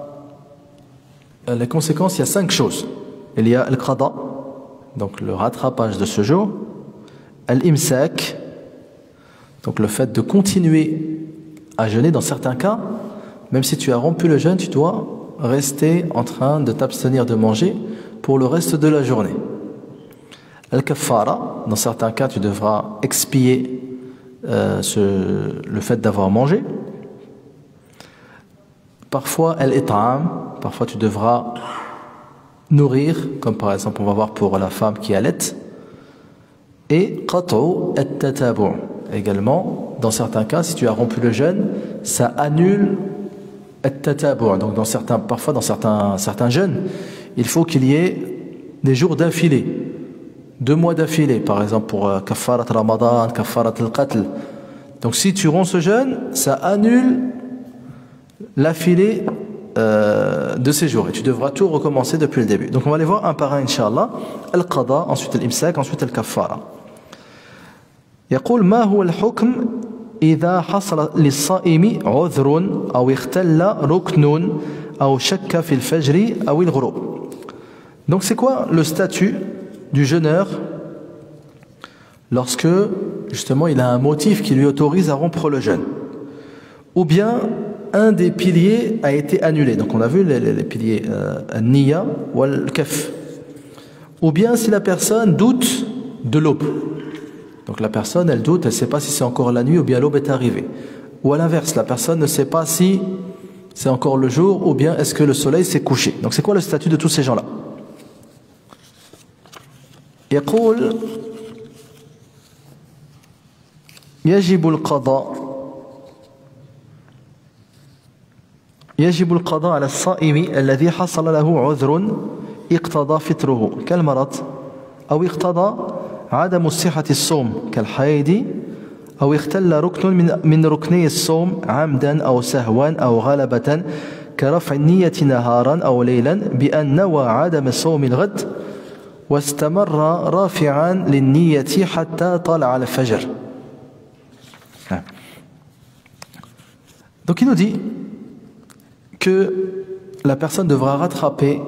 les conséquences, il y a 5 choses. Il y a le qada, donc le rattrapage de ce jour, al-imsak, donc le fait de continuer à jeûner dans certains cas, même si tu as rompu le jeûne, tu dois rester en train de t'abstenir de manger pour le reste de la journée. Al-kaffara, dans certains cas tu devras expier le fait d'avoir mangé. Parfois al-it'am, parfois tu devras nourrir, comme par exemple on va voir pour la femme qui allait. Et qat'u at-tatabu', également dans certains cas si tu as rompu le jeûne, ça annule at-tatabu'. Donc parfois dans certains jeûnes, il faut qu'il y ait des jours d'affilée, 2 mois d'affilée, par exemple pour kaffarat ramadan, kaffarat al-qatl. Donc si tu romps ce jeûne, ça annule l'affilée de ces jours et tu devras tout recommencer depuis le début. Donc on va les voir un par un Inch'Allah. Al-qada, ensuite al-imsak, ensuite al-kaffara. يقول ما هو الحكم إذا حصل للصائم عذر أو اختل ركن أو شك في الفجر أو الغروب. Donc c'est quoi le statut du jeûneur lorsque justement il a un motif qui lui autorise à rompre le jeûne, ou bien un des piliers a été annulé? Donc on a vu les piliers al-niyya ou al-kaf, ou bien si la personne doute de l'aube. Donc la personne elle doute, elle ne sait pas si c'est encore la nuit ou bien l'aube est arrivée, ou à l'inverse la personne ne sait pas si c'est encore le jour ou bien est-ce que le soleil s'est couché. Donc c'est quoi le statut de tous ces gens-là? يقول يجب القضاء على الصائم الذي حصل له عذر اقتضى فطره كالمرض أو اقتضى عدم صحة الصوم كالحيض أو اختل ركن من ركني الصوم عمدا أو سهوا أو غلبة كرفع النية نهارا أو ليلا بأن نوى عدم صوم الغد واستمر رافعا للنية حتى طلع الفجر. Donc il nous dit que la personne devra rattraper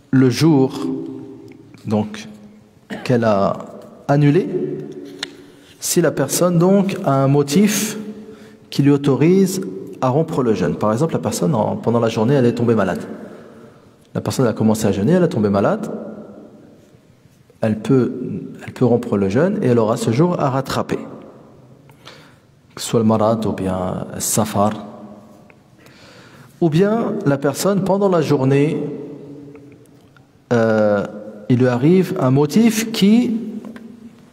le jour donc qu'elle a annulé si la personne donc a un motif qui lui autorise à rompre le jeûne. Par exemple, la personne pendant la journée elle est tombée malade. La personne a commencé à jeûner, elle est tombée malade. Elle peut rompre le jeûne et elle aura ce jour à rattraper. Que ce soit le marad ou bien le safar. Ou bien la personne pendant la journée il lui arrive un motif qui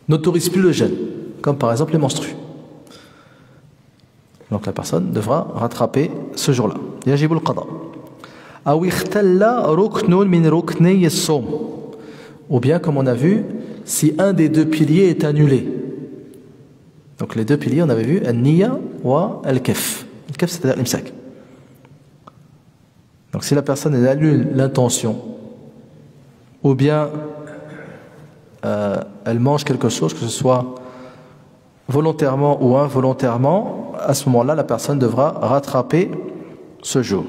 n'autorise plus le jeûne, comme par exemple les menstrues. Donc la personne devra rattraper ce jour-là. يجب القضاء. أو اختل ركن من ركني الصوم. Ou bien, comme on a vu, si un des deux piliers est annulé. Donc les deux piliers, on avait vu al-niya wa al-kef. Al-kef, c'est-à-dire l'imsak. Donc si la personne elle annule l'intention, ou bien elle mange quelque chose, que ce soit volontairement ou involontairement, à ce moment-là, la personne devra rattraper ce jour.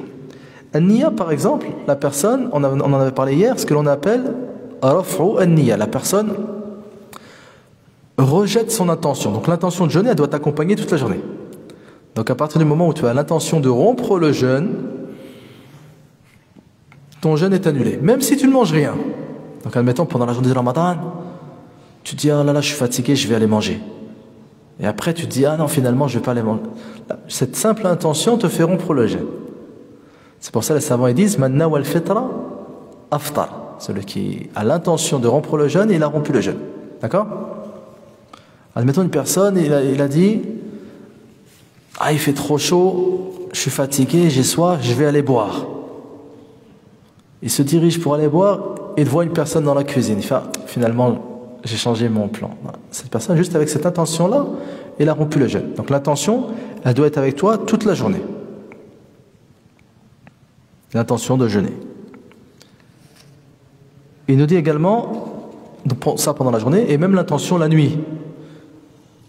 Al-niya, par exemple, la personne, on en avait parlé hier, ce que l'on appelle raf'u al-niya. La personne rejette son intention. Donc l'intention de jeûner, elle doit t'accompagner toute la journée. Donc à partir du moment où tu as l'intention de rompre le jeûne, ton jeûne est annulé, même si tu ne manges rien. Donc admettons, pendant la journée de Ramadan, tu te dis, ah là là, je suis fatigué, je vais aller manger. Et après, tu te dis, ah non, finalement, je ne vais pas aller manger. Cette simple intention te fait rompre le jeûne. C'est pour ça que les savants ils disent, man nawa al-fitra aftar. Celui qui a l'intention de rompre le jeûne, il a rompu le jeûne. D'accord? Admettons une personne, il a dit, ah il fait trop chaud, je suis fatigué, j'ai soif, je vais aller boire. Il se dirige pour aller boire et il voit une personne dans la cuisine. Il fait, ah, finalement, j'ai changé mon plan. Cette personne, juste avec cette intention-là, elle a rompu le jeûne. Donc l'intention, elle doit être avec toi toute la journée. L'intention de jeûner. Il nous dit également, ça pendant la journée, et même l'intention la nuit.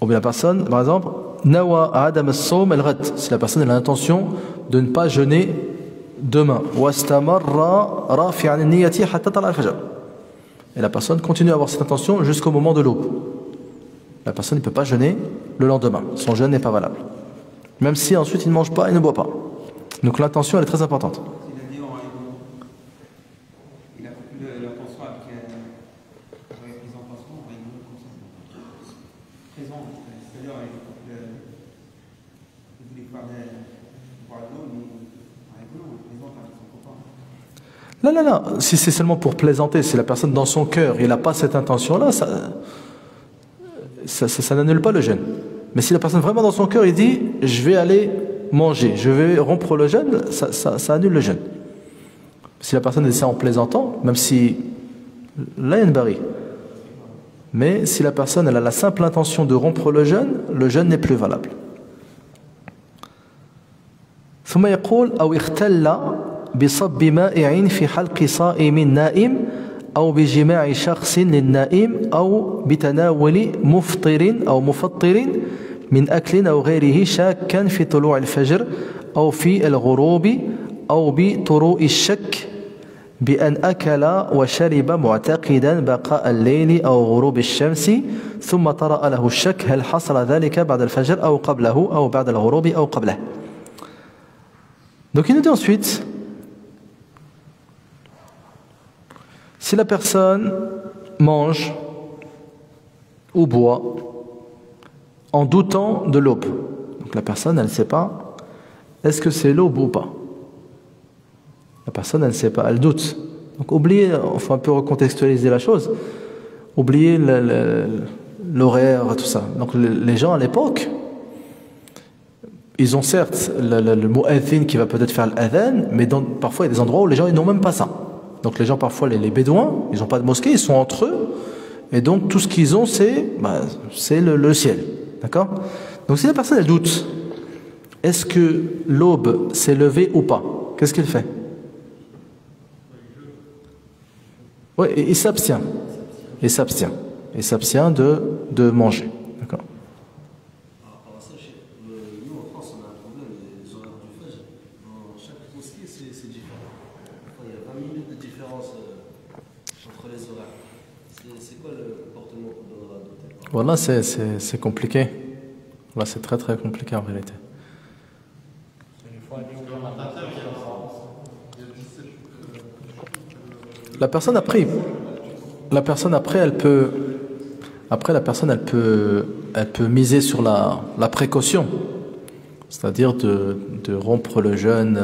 Ou bien la personne, par exemple, nawa adam as-sawm al-ghad. Si la personne a l'intention de ne pas jeûner demain. Wastamarra rafi'an an-niyyati hatta tala al-fajr. Et la personne continue à avoir cette intention jusqu'au moment de l'aube. La personne ne peut pas jeûner le lendemain. Son jeûne n'est pas valable. Même si ensuite il ne mange pas et ne boit pas. Donc l'intention elle est très importante. Non, si c'est seulement pour plaisanter, si la personne dans son cœur, il n'a pas cette intention-là, ça n'annule pas le jeûne. Mais si la personne vraiment dans son cœur, il dit, je vais aller manger, je vais rompre le jeûne, ça annule le jeûne. Si la personne dit ça en plaisantant, même si, là il y a une barrière. Mais si la personne elle a la simple intention de rompre le jeûne n'est plus valable. ثم يقول أو اختل بصب مائع في حلق صائم نائم أو بجماع شخص للنائم أو بتناول مفطر أو مفطر من أكل أو غيره شاكا في طلوع الفجر أو في الغروب أو بطروء الشك بأن أكل وشرب معتقدا بقاء الليل أو غروب الشمس ثم طرأ له الشك هل حصل ذلك بعد الفجر أو قبله أو بعد الغروب أو قبله. Donc il nous dit ensuite, si la personne mange ou boit en doutant de l'aube, donc la personne elle ne sait pas est-ce que c'est l'aube ou pas. La personne elle ne sait pas, elle doute. Donc oubliez, il faut un peu recontextualiser la chose, oubliez l'horaire, tout ça. Donc les gens à l'époque, ils ont certes le mu'adhin qui va peut-être faire l'adhan, mais parfois il y a des endroits où les gens ils n'ont même pas ça. Donc les gens parfois, les bédouins, ils n'ont pas de mosquée, ils sont entre eux, et donc tout ce qu'ils ont c'est le ciel. D'accord? Donc si la personne elle doute, est-ce que l'aube s'est levée ou pas? Qu'est-ce qu'il fait? Oui, il s'abstient. Il s'abstient. Il s'abstient de manger. D'accord? Nous en France on a un problème, les horaires du Fajr. Dans chaque mosquée c'est différent. Il y a 20 minutes de différence entre les horaires. C'est quoi le comportement qu'on devra adopter? Voilà, c'est compliqué. Là, c'est très très compliqué en réalité. La personne après, elle peut, elle peut miser sur la précaution, c'est-à-dire de rompre le jeûne,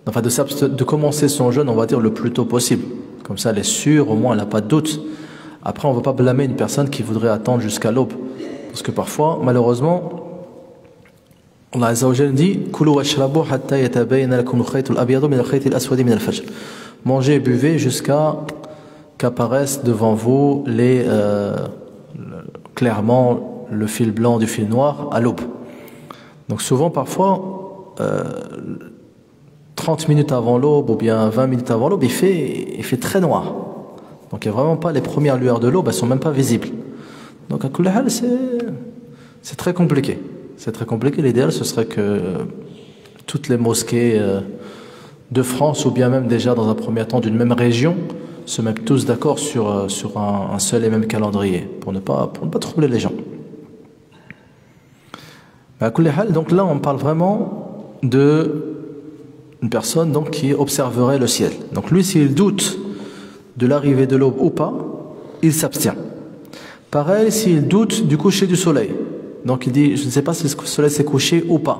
enfin de commencer son jeûne, on va dire le plus tôt possible. Comme ça, elle est sûre, au moins, elle n'a pas de doute. Après, on ne va pas blâmer une personne qui voudrait attendre jusqu'à l'aube, parce que parfois, malheureusement, Allah Azza wa Jalla dit Kulu washrabu hatta yatabayyana lakum al-khayt al-abyad min al-khayt al-aswad min al-fajr. Mangez et buvez jusqu'à qu'apparaissent devant vous clairement le fil blanc du fil noir à l'aube. Donc souvent, parfois, 30 minutes avant l'aube ou bien 20 minutes avant l'aube, il fait très noir. Donc il n'y a vraiment pas les premières lueurs de l'aube, elles ne sont même pas visibles. Donc à Kulahal, c'est très compliqué. C'est très compliqué. L'idéal, ce serait que toutes les mosquées de France, ou bien même déjà dans un premier temps d'une même région, se mettent tous d'accord sur un seul et même calendrier, pour ne pas troubler les gens. Donc là, on parle vraiment d'une personne donc, qui observerait le ciel. Donc lui, s'il doute de l'arrivée de l'aube ou pas, il s'abstient. Pareil, s'il doute du coucher du soleil. Donc il dit, je ne sais pas si le soleil s'est couché ou pas.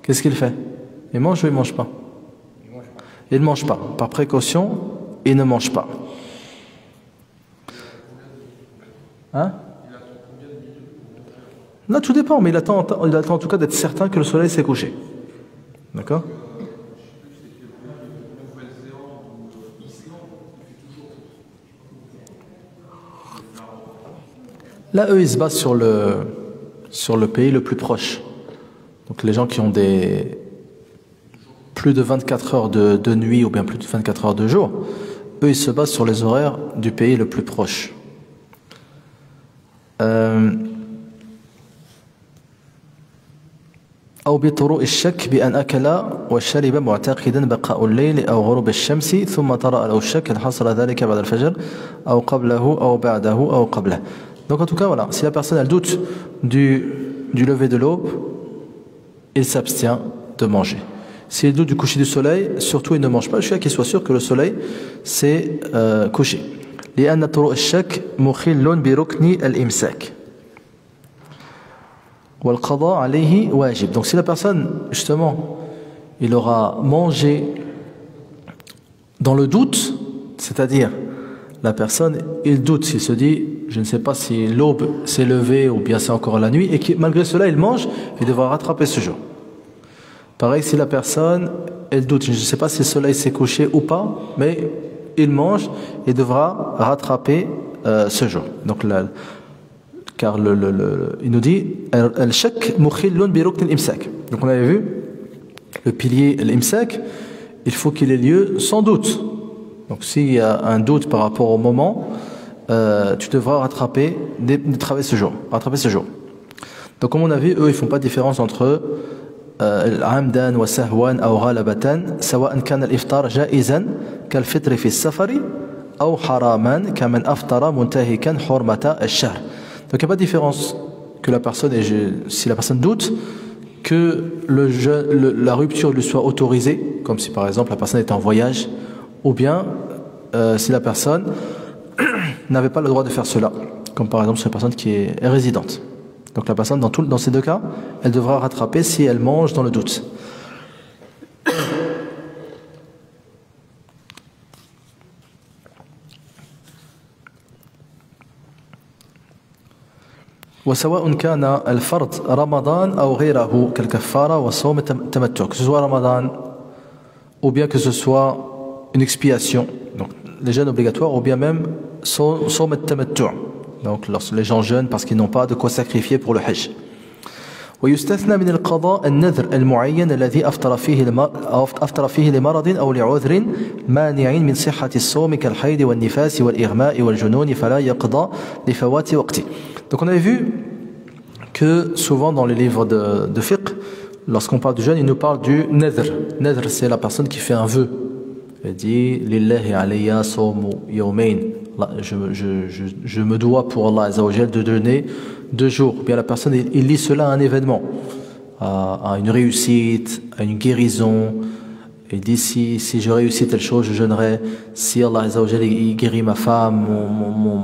Qu'est-ce qu'il fait? Il mange ou il ne mange pas? Il ne mange pas. Par précaution, il ne mange pas. Hein? Là, tout dépend, mais il attend en tout cas d'être certain que le soleil s'est couché. D'accord? Là, eux, ils se basent sur le pays le plus proche. Donc les gens qui ont plus de 24 heures de nuit ou bien plus de 24 heures de jour, eux, ils se basent sur les horaires du pays le plus proche. أو بطروء الشك بأن أكل وشرب معتقدا بقاء الليل أو غروب الشمس ثم ترى له الشك هل حصل ذلك بعد الفجر أو قبله أو بعده أو قبله. Donc en tout cas voilà, si la personne elle doute du lever de l'aube, il s'abstient de manger. S'il doute du coucher du soleil, surtout il ne mange pas jusqu'à qu'il soit sûr que le soleil s'est couché. لأن طروء الشك مخل بركن الإمساك. والقضاء عليه واجب. Donc si la personne justement il aura mangé dans le doute, c'est-à-dire la personne il doute, s'il se dit je ne sais pas si l'aube s'est levée ou bien c'est encore la nuit, et que malgré cela il mange, il devra rattraper ce jour. Pareil si la personne elle doute, je ne sais pas si le soleil s'est couché ou pas, mais il mange et devra rattraper ce jour. Donc là, car il nous dit al-shak mukhillun bi rukn al-imsak. Donc on avait vu le pilier l'imsak, il faut qu'il ait lieu sans doute. Donc s'il y a un doute par rapport au moment, tu devras rattraper ce jour. Donc comme on a vu, eux ils font pas de différence entre عمدا وسهوا أو غلبة سواء كان الإفطار جائزا كالفطر في السفر أو حراما كمن أفطر منتهكا حرمة الشهر. Donc il n'y a pas de différence que la personne, si la personne doute, que la rupture lui soit autorisée, comme si par exemple la personne était en voyage, ou bien si la personne n'avait pas le droit de faire cela, comme par exemple sur une personne qui est résidente. Donc la personne, dans ces deux cas, elle devra rattraper si elle mange dans le doute. وسواء كان الفرض رمضان أو غيره كالكفارة وصوم التمتع, que ce soit Ramadan ou bien que ce soit une expiation, donc les jeûnes obligatoires, ou bien même sawm at-tamattu', donc lorsque les gens jeûnent parce qu'ils n'ont pas de quoi sacrifier pour le hajj. ويستثنى من القضاء النذر المعين الذي أفطر فيه لمرض أو لعذر مانع من صحة الصوم كالحيض والنفاس والإغماء والجنون فلا يقضى لفوات وقته. Donc on avait vu que souvent dans les livres de fiqh, lorsqu'on parle du jeûne, il nous parle du nadhr. Nadhr, c'est la personne qui fait un vœu. Elle dit Lillahi alayya sawmu yawmayn. Je me dois pour Allah Azza wa Jal de donner 2 jours. Bien la personne, il lie cela à un événement, à une réussite, à une guérison. Il dit si je réussis telle chose, je jeûnerai. Si Allah Azza wa Jal il guérit ma femme,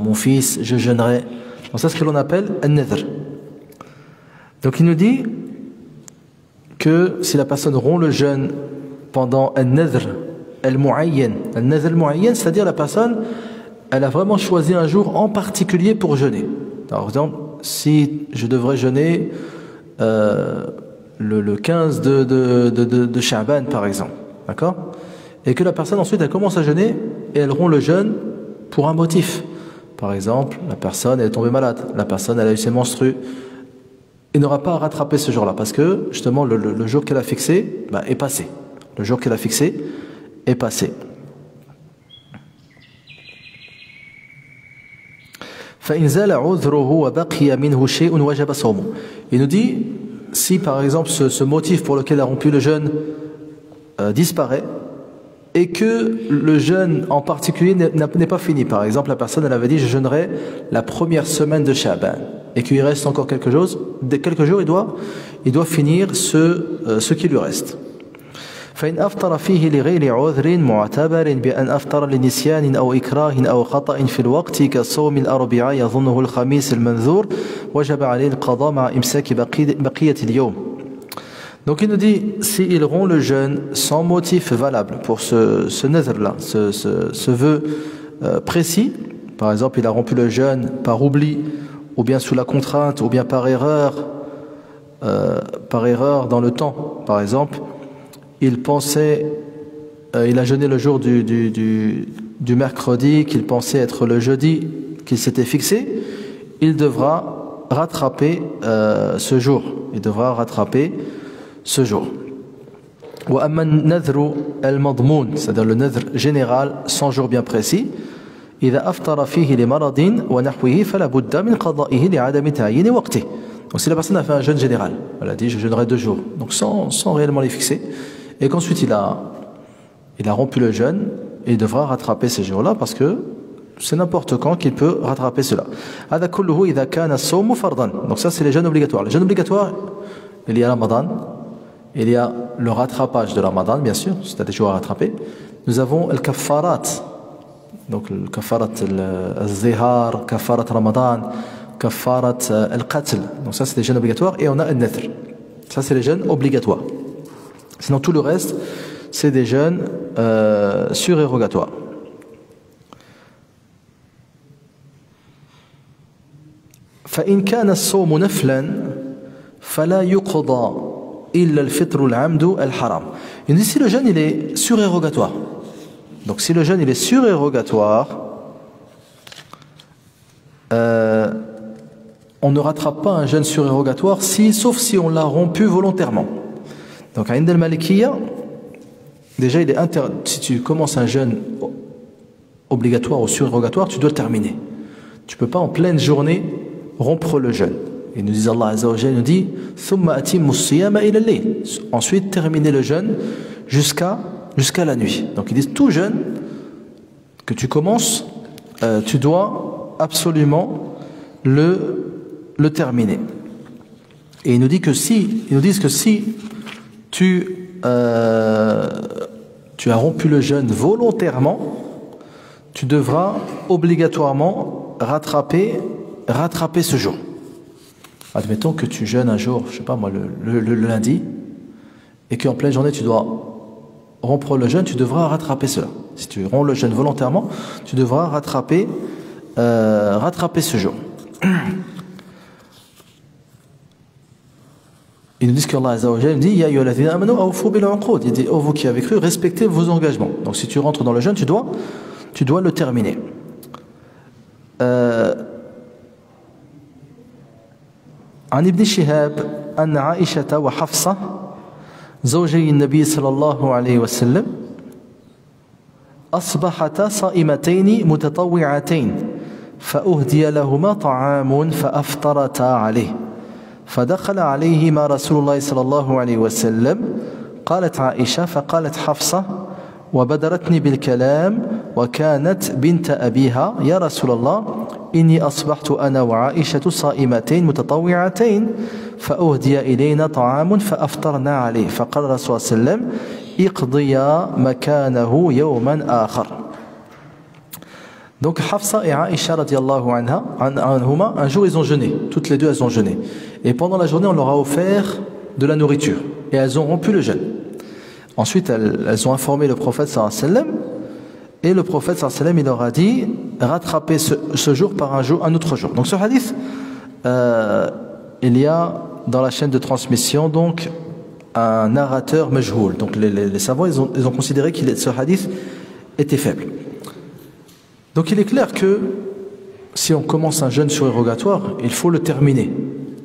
mon fils, je jeûnerai. Donc ça c'est ce que l'on appelle un nadhr. Donc il nous dit que si la personne rompt le jeûne pendant un nadhr al-mu'ayyan, c'est-à-dire la personne, elle a vraiment choisi un jour en particulier pour jeûner. Alors, par exemple, si je devrais jeûner le 15 de Sha'ban, par exemple, d'accord, et que la personne ensuite elle commence à jeûner et elle rompt le jeûne pour un motif. Par exemple, la personne elle est tombée malade, la personne elle a eu ses menstrues. Il n'aura pas à rattraper ce jour-là parce que justement le jour qu'elle a fixé est passé. Le jour qu'elle a fixé est passé. Il nous dit si par exemple ce motif pour lequel elle a rompu le jeûne disparaît et que le jeûne en particulier n'est pas fini. Par exemple, la personne elle avait dit je jeûnerai la première semaine de Sha'ban et qu'il reste encore quelques jours, il doit finir ce qui lui reste. فإن أفطر فيه لغير عذر معتبر بأن أفطر لنسيان أو إكراه أو خطأ في الوقت كصوم الأربعاء يظنه الخميس المنذور وجب عليه القضاء مع إمساك بقية اليوم. Donc il nous dit s'il rompt le jeûne sans motif valable pour ce nadhr-là, ce vœu précis, par exemple il a rompu le jeûne par oubli ou bien sous la contrainte ou bien par erreur dans le temps, par exemple il a jeûné le jour du mercredi qu'il pensait être le jeudi qu'il s'était fixé, il devra rattraper ce jour. Il devra rattraper ce jour. وأما النذر المضمون, c'est-à-dire le nadhr général sans jour bien précis, إذا أفطر فيه لمرض ونحوه فلا بد من قضائه لعدم تعيين وقته. Donc si la personne a fait un jeûne général, elle a dit je jeûnerai 2 jours, donc sans réellement les fixer, et qu'ensuite il a rompu le jeûne, et il devra rattraper ces jours-là parce que c'est n'importe quand qu'il peut rattraper cela. هذا كله إذا كان الصوم فرضا. Donc ça c'est les jeûnes obligatoires. Les jeûnes obligatoires, il y a Ramadan, il y a le rattrapage de Ramadan bien sûr, c'est des jours à rattraper. Nous avons le kaffarat, donc le kaffarat al-zihar, kaffarat Ramadan, kaffarat al-qatl. Donc ça c'est les jeûnes obligatoires et on a al-nadhr. Ça c'est les jeûnes obligatoires. Sinon tout le reste c'est des jeûnes surérogatoires. فإن كان الصوم نفلا فلا يقضى إلا الفطر العمد الحرام. Il dit si le jeûne il est surérogatoire. Donc si le jeûne il est surérogatoire, on ne rattrape pas un jeûne surérogatoire sauf si on l'a rompu volontairement. Donc à Ind al-Malikiyya, déjà il est si tu commences un jeûne obligatoire ou surérogatoire, tu dois le terminer. Tu ne peux pas en pleine journée rompre le jeûne. Et nous dit Allah Azza wa Jalla nous dit thumma atimmu as-siyama ila al-layl. Ensuite terminer le jeûne jusqu'à la nuit. Donc ils disent tout jeûne que tu commences, tu dois absolument le terminer. Et ils nous disent que si tu as rompu le jeûne volontairement, tu devras obligatoirement rattraper ce jour. Admettons que tu jeûnes un jour, je sais pas moi, le lundi, et qu'en pleine journée tu dois rompre le jeûne, tu devras rattraper cela. Si tu romps le jeûne volontairement, tu devras rattraper ce jour. Ils nous disent qu'Allah Azza wa Jalla dit Ya ayyuhalladhina amanu awfu bil uqud. Il dit, oh vous qui avez cru, respectez vos engagements. Donc si tu rentres dans le jeûne, tu dois le terminer. عن ابن شهاب أن عائشة وحفصة زوجي النبي صلى الله عليه وسلم أصبحتا صائمتين متطوعتين فأهدي لهما طعام فأفطرتا عليه فدخل عليهما رسول الله صلى الله عليه وسلم قالت عائشة فقالت حفصة وبدرتني بالكلام وكانت بنت أبيها يا رسول الله إني أصبحت أنا وعائشة صائمتين متطوعتين فأهدي إلينا طعام فأفطرنا عليه فقال الرسول صلى الله عليه وسلم اقضيا مكانه يوما آخر. Donc Hafsa et Aïcha radiallahu anhuma, un jour ils ont jeûné, toutes les deux elles ont jeûné. Et pendant la journée on leur a offert de la nourriture et elles ont rompu le jeûne. Ensuite elles ont informé le prophète sallallahu alayhi wa sallam et le prophète sallallahu alayhi wa sallam il leur a dit rattrapez ce jour par un autre jour. Donc ce hadith, il y a dans la chaîne de transmission donc un narrateur majhoul. Donc les savants ils ont considéré que ce hadith était faible. Donc il est clair que si on commence un jeûne surérogatoire, il faut le terminer.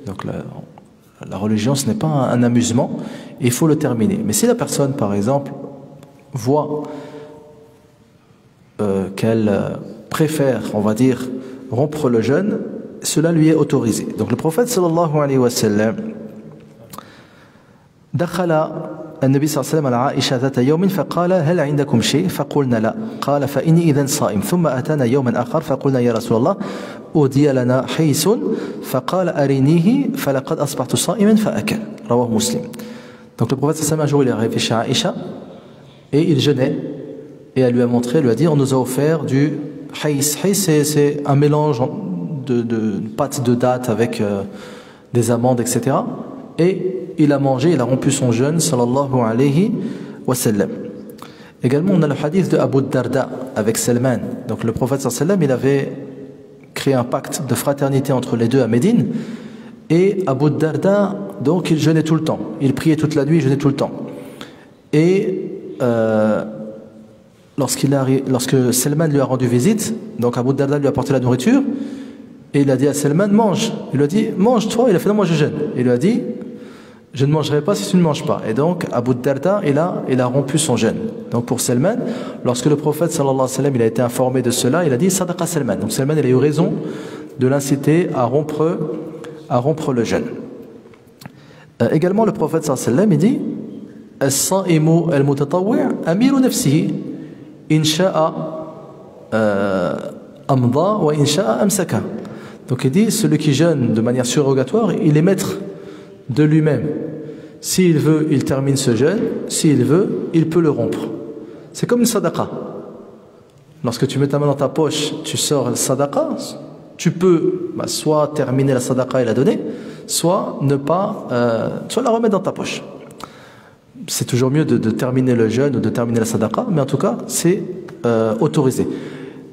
Donc la religion, ce n'est pas un amusement, il faut le terminer. Mais si la personne, par exemple, voit qu'elle préfère, on va dire, rompre le jeûne, cela lui est autorisé. Donc le prophète sallallahu alayhi wa sallam دخل النبي صلى الله عليه وسلم على عائشة ذات يوم فقال هل عندكم شيء فقلنا لا قال فإني إذن صائم ثم أتانا يوما آخر فقلنا يا رسول الله أودي لنا حيس فقال أرنيه فلقد أصبحت صائما فأكل رواه مسلم. Donc le prophète صلى الله عليه وسلم un jour il est arrivé chez Aïcha et il jeûnait et elle lui a montré, elle lui a dit on nous a offert du haïs. Haïs c'est un mélange de pâte de date avec des amandes etc. Et il a mangé, il a rompu son jeûne, sallallahu alayhi wa sallam. Également, on a le hadith de Abu Darda avec Salman. Donc le prophète sallallahu alayhi wa sallam, il avait créé un pacte de fraternité entre les deux à Médine. Et Abu Darda, donc il jeûnait tout le temps. Il priait toute la nuit, il jeûnait tout le temps. Et lorsque Salman lui a rendu visite, donc Abu Darda lui a apporté la nourriture, et il a dit à Salman, mange. Il lui a dit, mange toi. Il a fait, non, moi je jeûne. Il lui a dit, je ne mangerai pas si tu ne manges pas. Et donc, Abu Darda, il a rompu son jeûne. Donc pour Salman, lorsque le prophète sallallahu alayhi wa sallam, il a été informé de cela, il a dit Sadaqa Salman. Donc Salman, il a eu raison de l'inciter à rompre le jeûne. Également, le prophète sallallahu alayhi wa sallam, il dit As-sa'imu al-mutatawwi' amiru nafsihi in sha'a amda wa in sha'a amsaka. Donc il dit celui qui jeûne de manière surrogatoire, il est maître de lui-même. S'il veut, il termine ce jeûne. S'il veut, il peut le rompre. C'est comme une sadaqa. Lorsque tu mets ta main dans ta poche, tu sors la sadaqa, tu peux soit terminer la sadaqa et la donner, soit ne pas, soit la remettre dans ta poche. C'est toujours mieux de terminer le jeûne ou de terminer la sadaqa, mais en tout cas, c'est autorisé.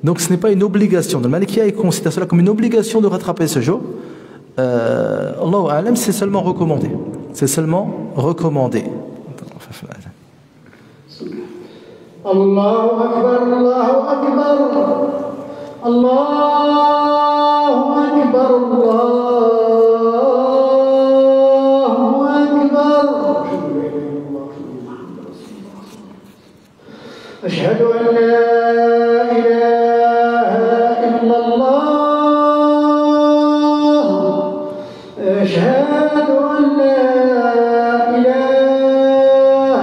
Donc ce n'est pas une obligation. Le Malikiya considère cela comme une obligation de rattraper ce jour. Allahu a'lam, c'est seulement recommandé. C'est seulement recommandé. Allahu Akbar, Allahu Akbar, Allahu Akbar, Allahu Akbar. Ashhadu an la ilaha illallah. أشهد أن لا إله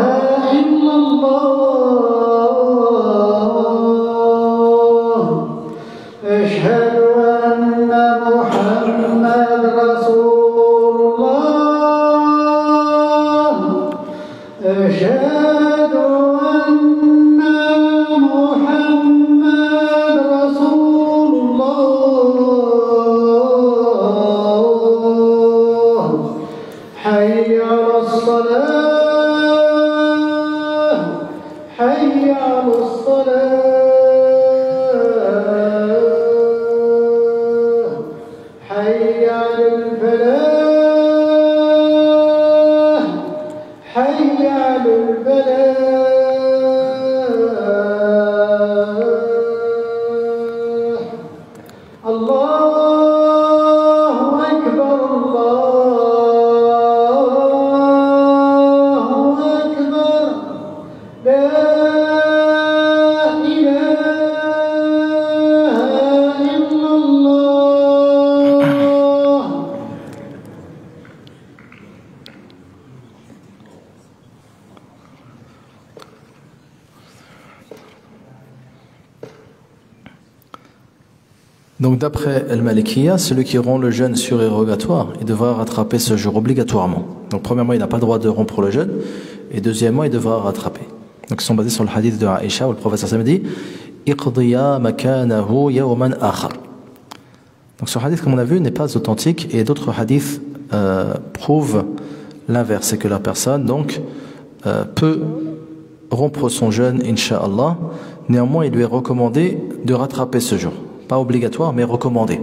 إلا الله أشهد أن محمد رسول الله أشهد أن محمد رسول الله حي على الصلاة حي على الصلاة Donc d'après Al-Malikiya, celui qui rompt le jeûne surérogatoire, il devra rattraper ce jour obligatoirement. Donc premièrement, il n'a pas le droit de rompre le jeûne, et deuxièmement, il devra rattraper. Donc ils sont basés sur le hadith de Aïcha où le prophète sallallahu alayhi wa sallam dit Iqdiya makanahu yawman akhar. Donc ce hadith, comme on a vu, n'est pas authentique, et d'autres hadiths prouvent l'inverse, c'est que la personne donc peut rompre son jeûne, incha'Allah. Néanmoins, il lui est recommandé de rattraper ce jour. Pas obligatoire, mais recommandé.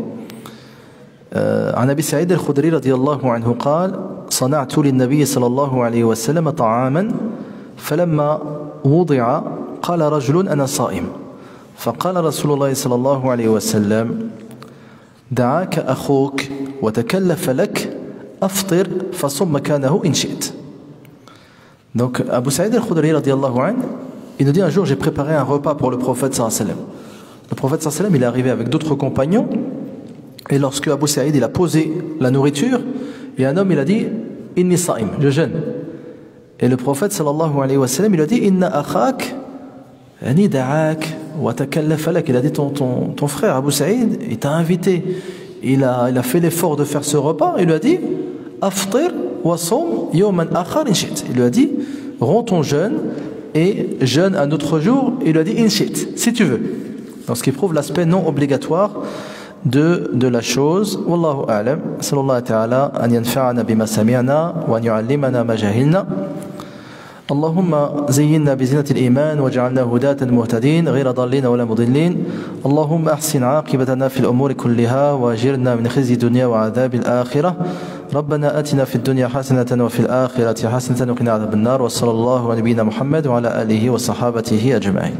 عن أبي سعيد الخدري رضي الله عنه قال صنعت للنبي صلى الله عليه وسلم طعاما فلما وضع قال رجل أنا صائم فقال رسول الله صلى الله عليه وسلم دعاك أخوك وتكلف لك أفطر فصم مكانه إن شئت. Donc Abu Sa'id al-Khudri radiyallahu anhu, il nous dit un jour j'ai préparé un repas pour le prophète sallallahu alayhi wa sallam. Le prophète sallallahu alayhi wa sallam, il est arrivé avec d'autres compagnons, et lorsque Abu Sa'id il a posé la nourriture, et un homme il a dit inni sa'im, je jeûne. Et le prophète sallallahu alayhi wa sallam il a dit inna akhak yani da'ak wa takallafa lak, il a dit ton frère Abu Sa'id il t'a invité, il a fait l'effort de faire ce repas, il lui a dit aftir wa sum yawman akhar in shi'ta, il lui a dit romps ton jeûne et jeûne un autre jour, il lui a dit in shi'ta, si tu veux. Donc ce qui prouve l'aspect non obligatoire de la chose. Wallahu a'lam. Sallallahu ta'ala an yanfa'ana bima sami'na wa an yu'allimana ma jahilna. اللهم زينا بزينة الإيمان واجعلنا هداة مهتدين غير ضالين ولا مضلين. اللهم أحسن عاقبتنا في الأمور كلها واجرنا من خزي الدنيا وعذاب الآخرة. ربنا آتنا في الدنيا حسنة وفي الآخرة حسنة وقنا عذاب النار. وصلى الله على نبينا محمد وعلى آله وصحابته أجمعين.